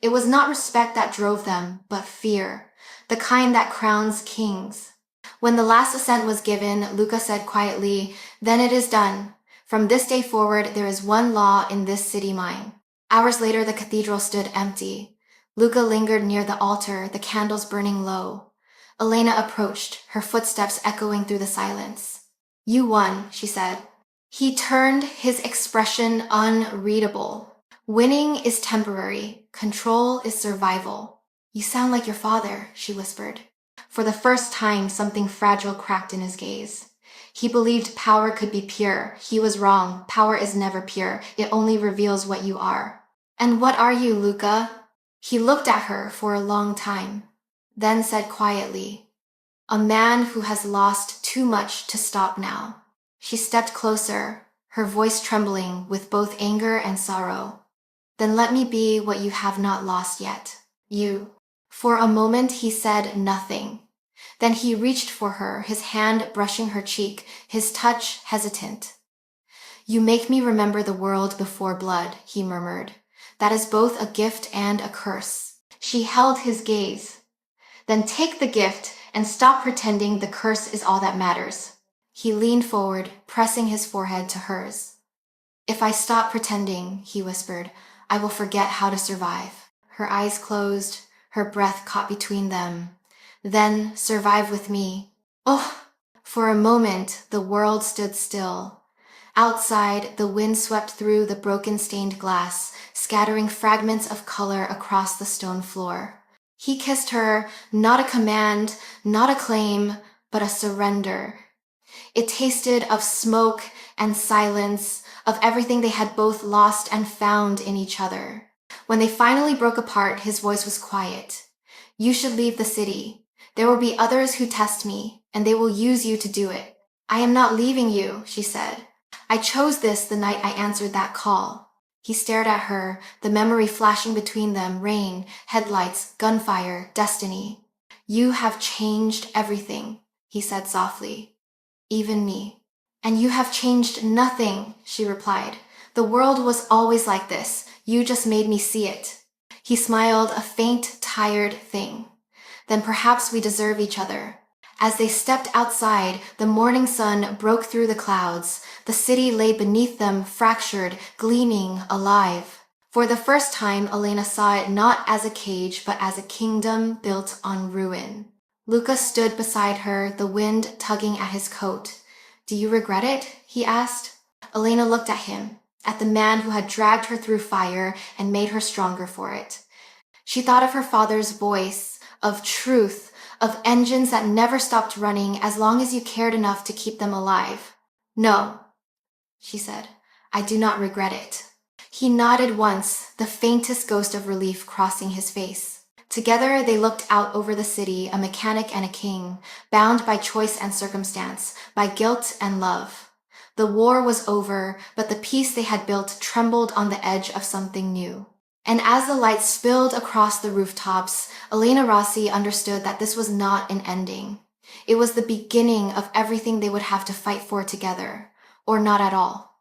It was not respect that drove them, but fear, the kind that crowns kings. When the last assent was given, Luca said quietly, "Then it is done. From this day forward, there is one law in this city mine." Hours later, the cathedral stood empty. Luca lingered near the altar, the candles burning low. Elena approached, her footsteps echoing through the silence. "You won," she said. He turned, his expression unreadable. "Winning is temporary. Control is survival." "You sound like your father," she whispered. For the first time, something fragile cracked in his gaze. He believed power could be pure. He was wrong. Power is never pure. It only reveals what you are. "And what are you, Luca?" He looked at her for a long time. then said quietly, "A man who has lost too much to stop now." She stepped closer, her voice trembling with both anger and sorrow. "Then let me be what you have not lost yet. You." For a moment he said nothing. Then he reached for her, his hand brushing her cheek, his touch hesitant. "You make me remember the world before blood," he murmured. "That is both a gift and a curse." She held his gaze. "Then take the gift and stop pretending the curse is all that matters." He leaned forward, pressing his forehead to hers. "If I stop pretending," he whispered, "I will forget how to survive." Her eyes closed, her breath caught between them. "Then survive with me." Oh! For a moment, the world stood still. Outside, the wind swept through the broken stained glass, scattering fragments of color across the stone floor. He kissed her, not a command, not a claim, but a surrender. It tasted of smoke and silence, of everything they had both lost and found in each other. When they finally broke apart, his voice was quiet. "You should leave the city. There will be others who test me, and they will use you to do it." "I am not leaving you," she said. "I chose this the night I answered that call." He stared at her, the memory flashing between them, rain, headlights, gunfire, destiny. "You have changed everything," he said softly. "Even me." "And you have changed nothing," she replied. "The world was always like this. You just made me see it." He smiled, a faint, tired thing. "Then perhaps we deserve each other." As they stepped outside, the morning sun broke through the clouds. The city lay beneath them, fractured, gleaming, alive. For the first time, Elena saw it not as a cage, but as a kingdom built on ruin. Luca stood beside her, the wind tugging at his coat. "Do you regret it?" he asked. Elena looked at him, at the man who had dragged her through fire and made her stronger for it. She thought of her father's voice, of truth, of engines that never stopped running as long as you cared enough to keep them alive. "No," she said, "I do not regret it." He nodded once, the faintest ghost of relief crossing his face. Together they looked out over the city, a mechanic and a king, bound by choice and circumstance, by guilt and love. The war was over, but the peace they had built trembled on the edge of something new. And as the light spilled across the rooftops, Elena Rossi understood that this was not an ending. It was the beginning of everything they would have to fight for together, or not at all.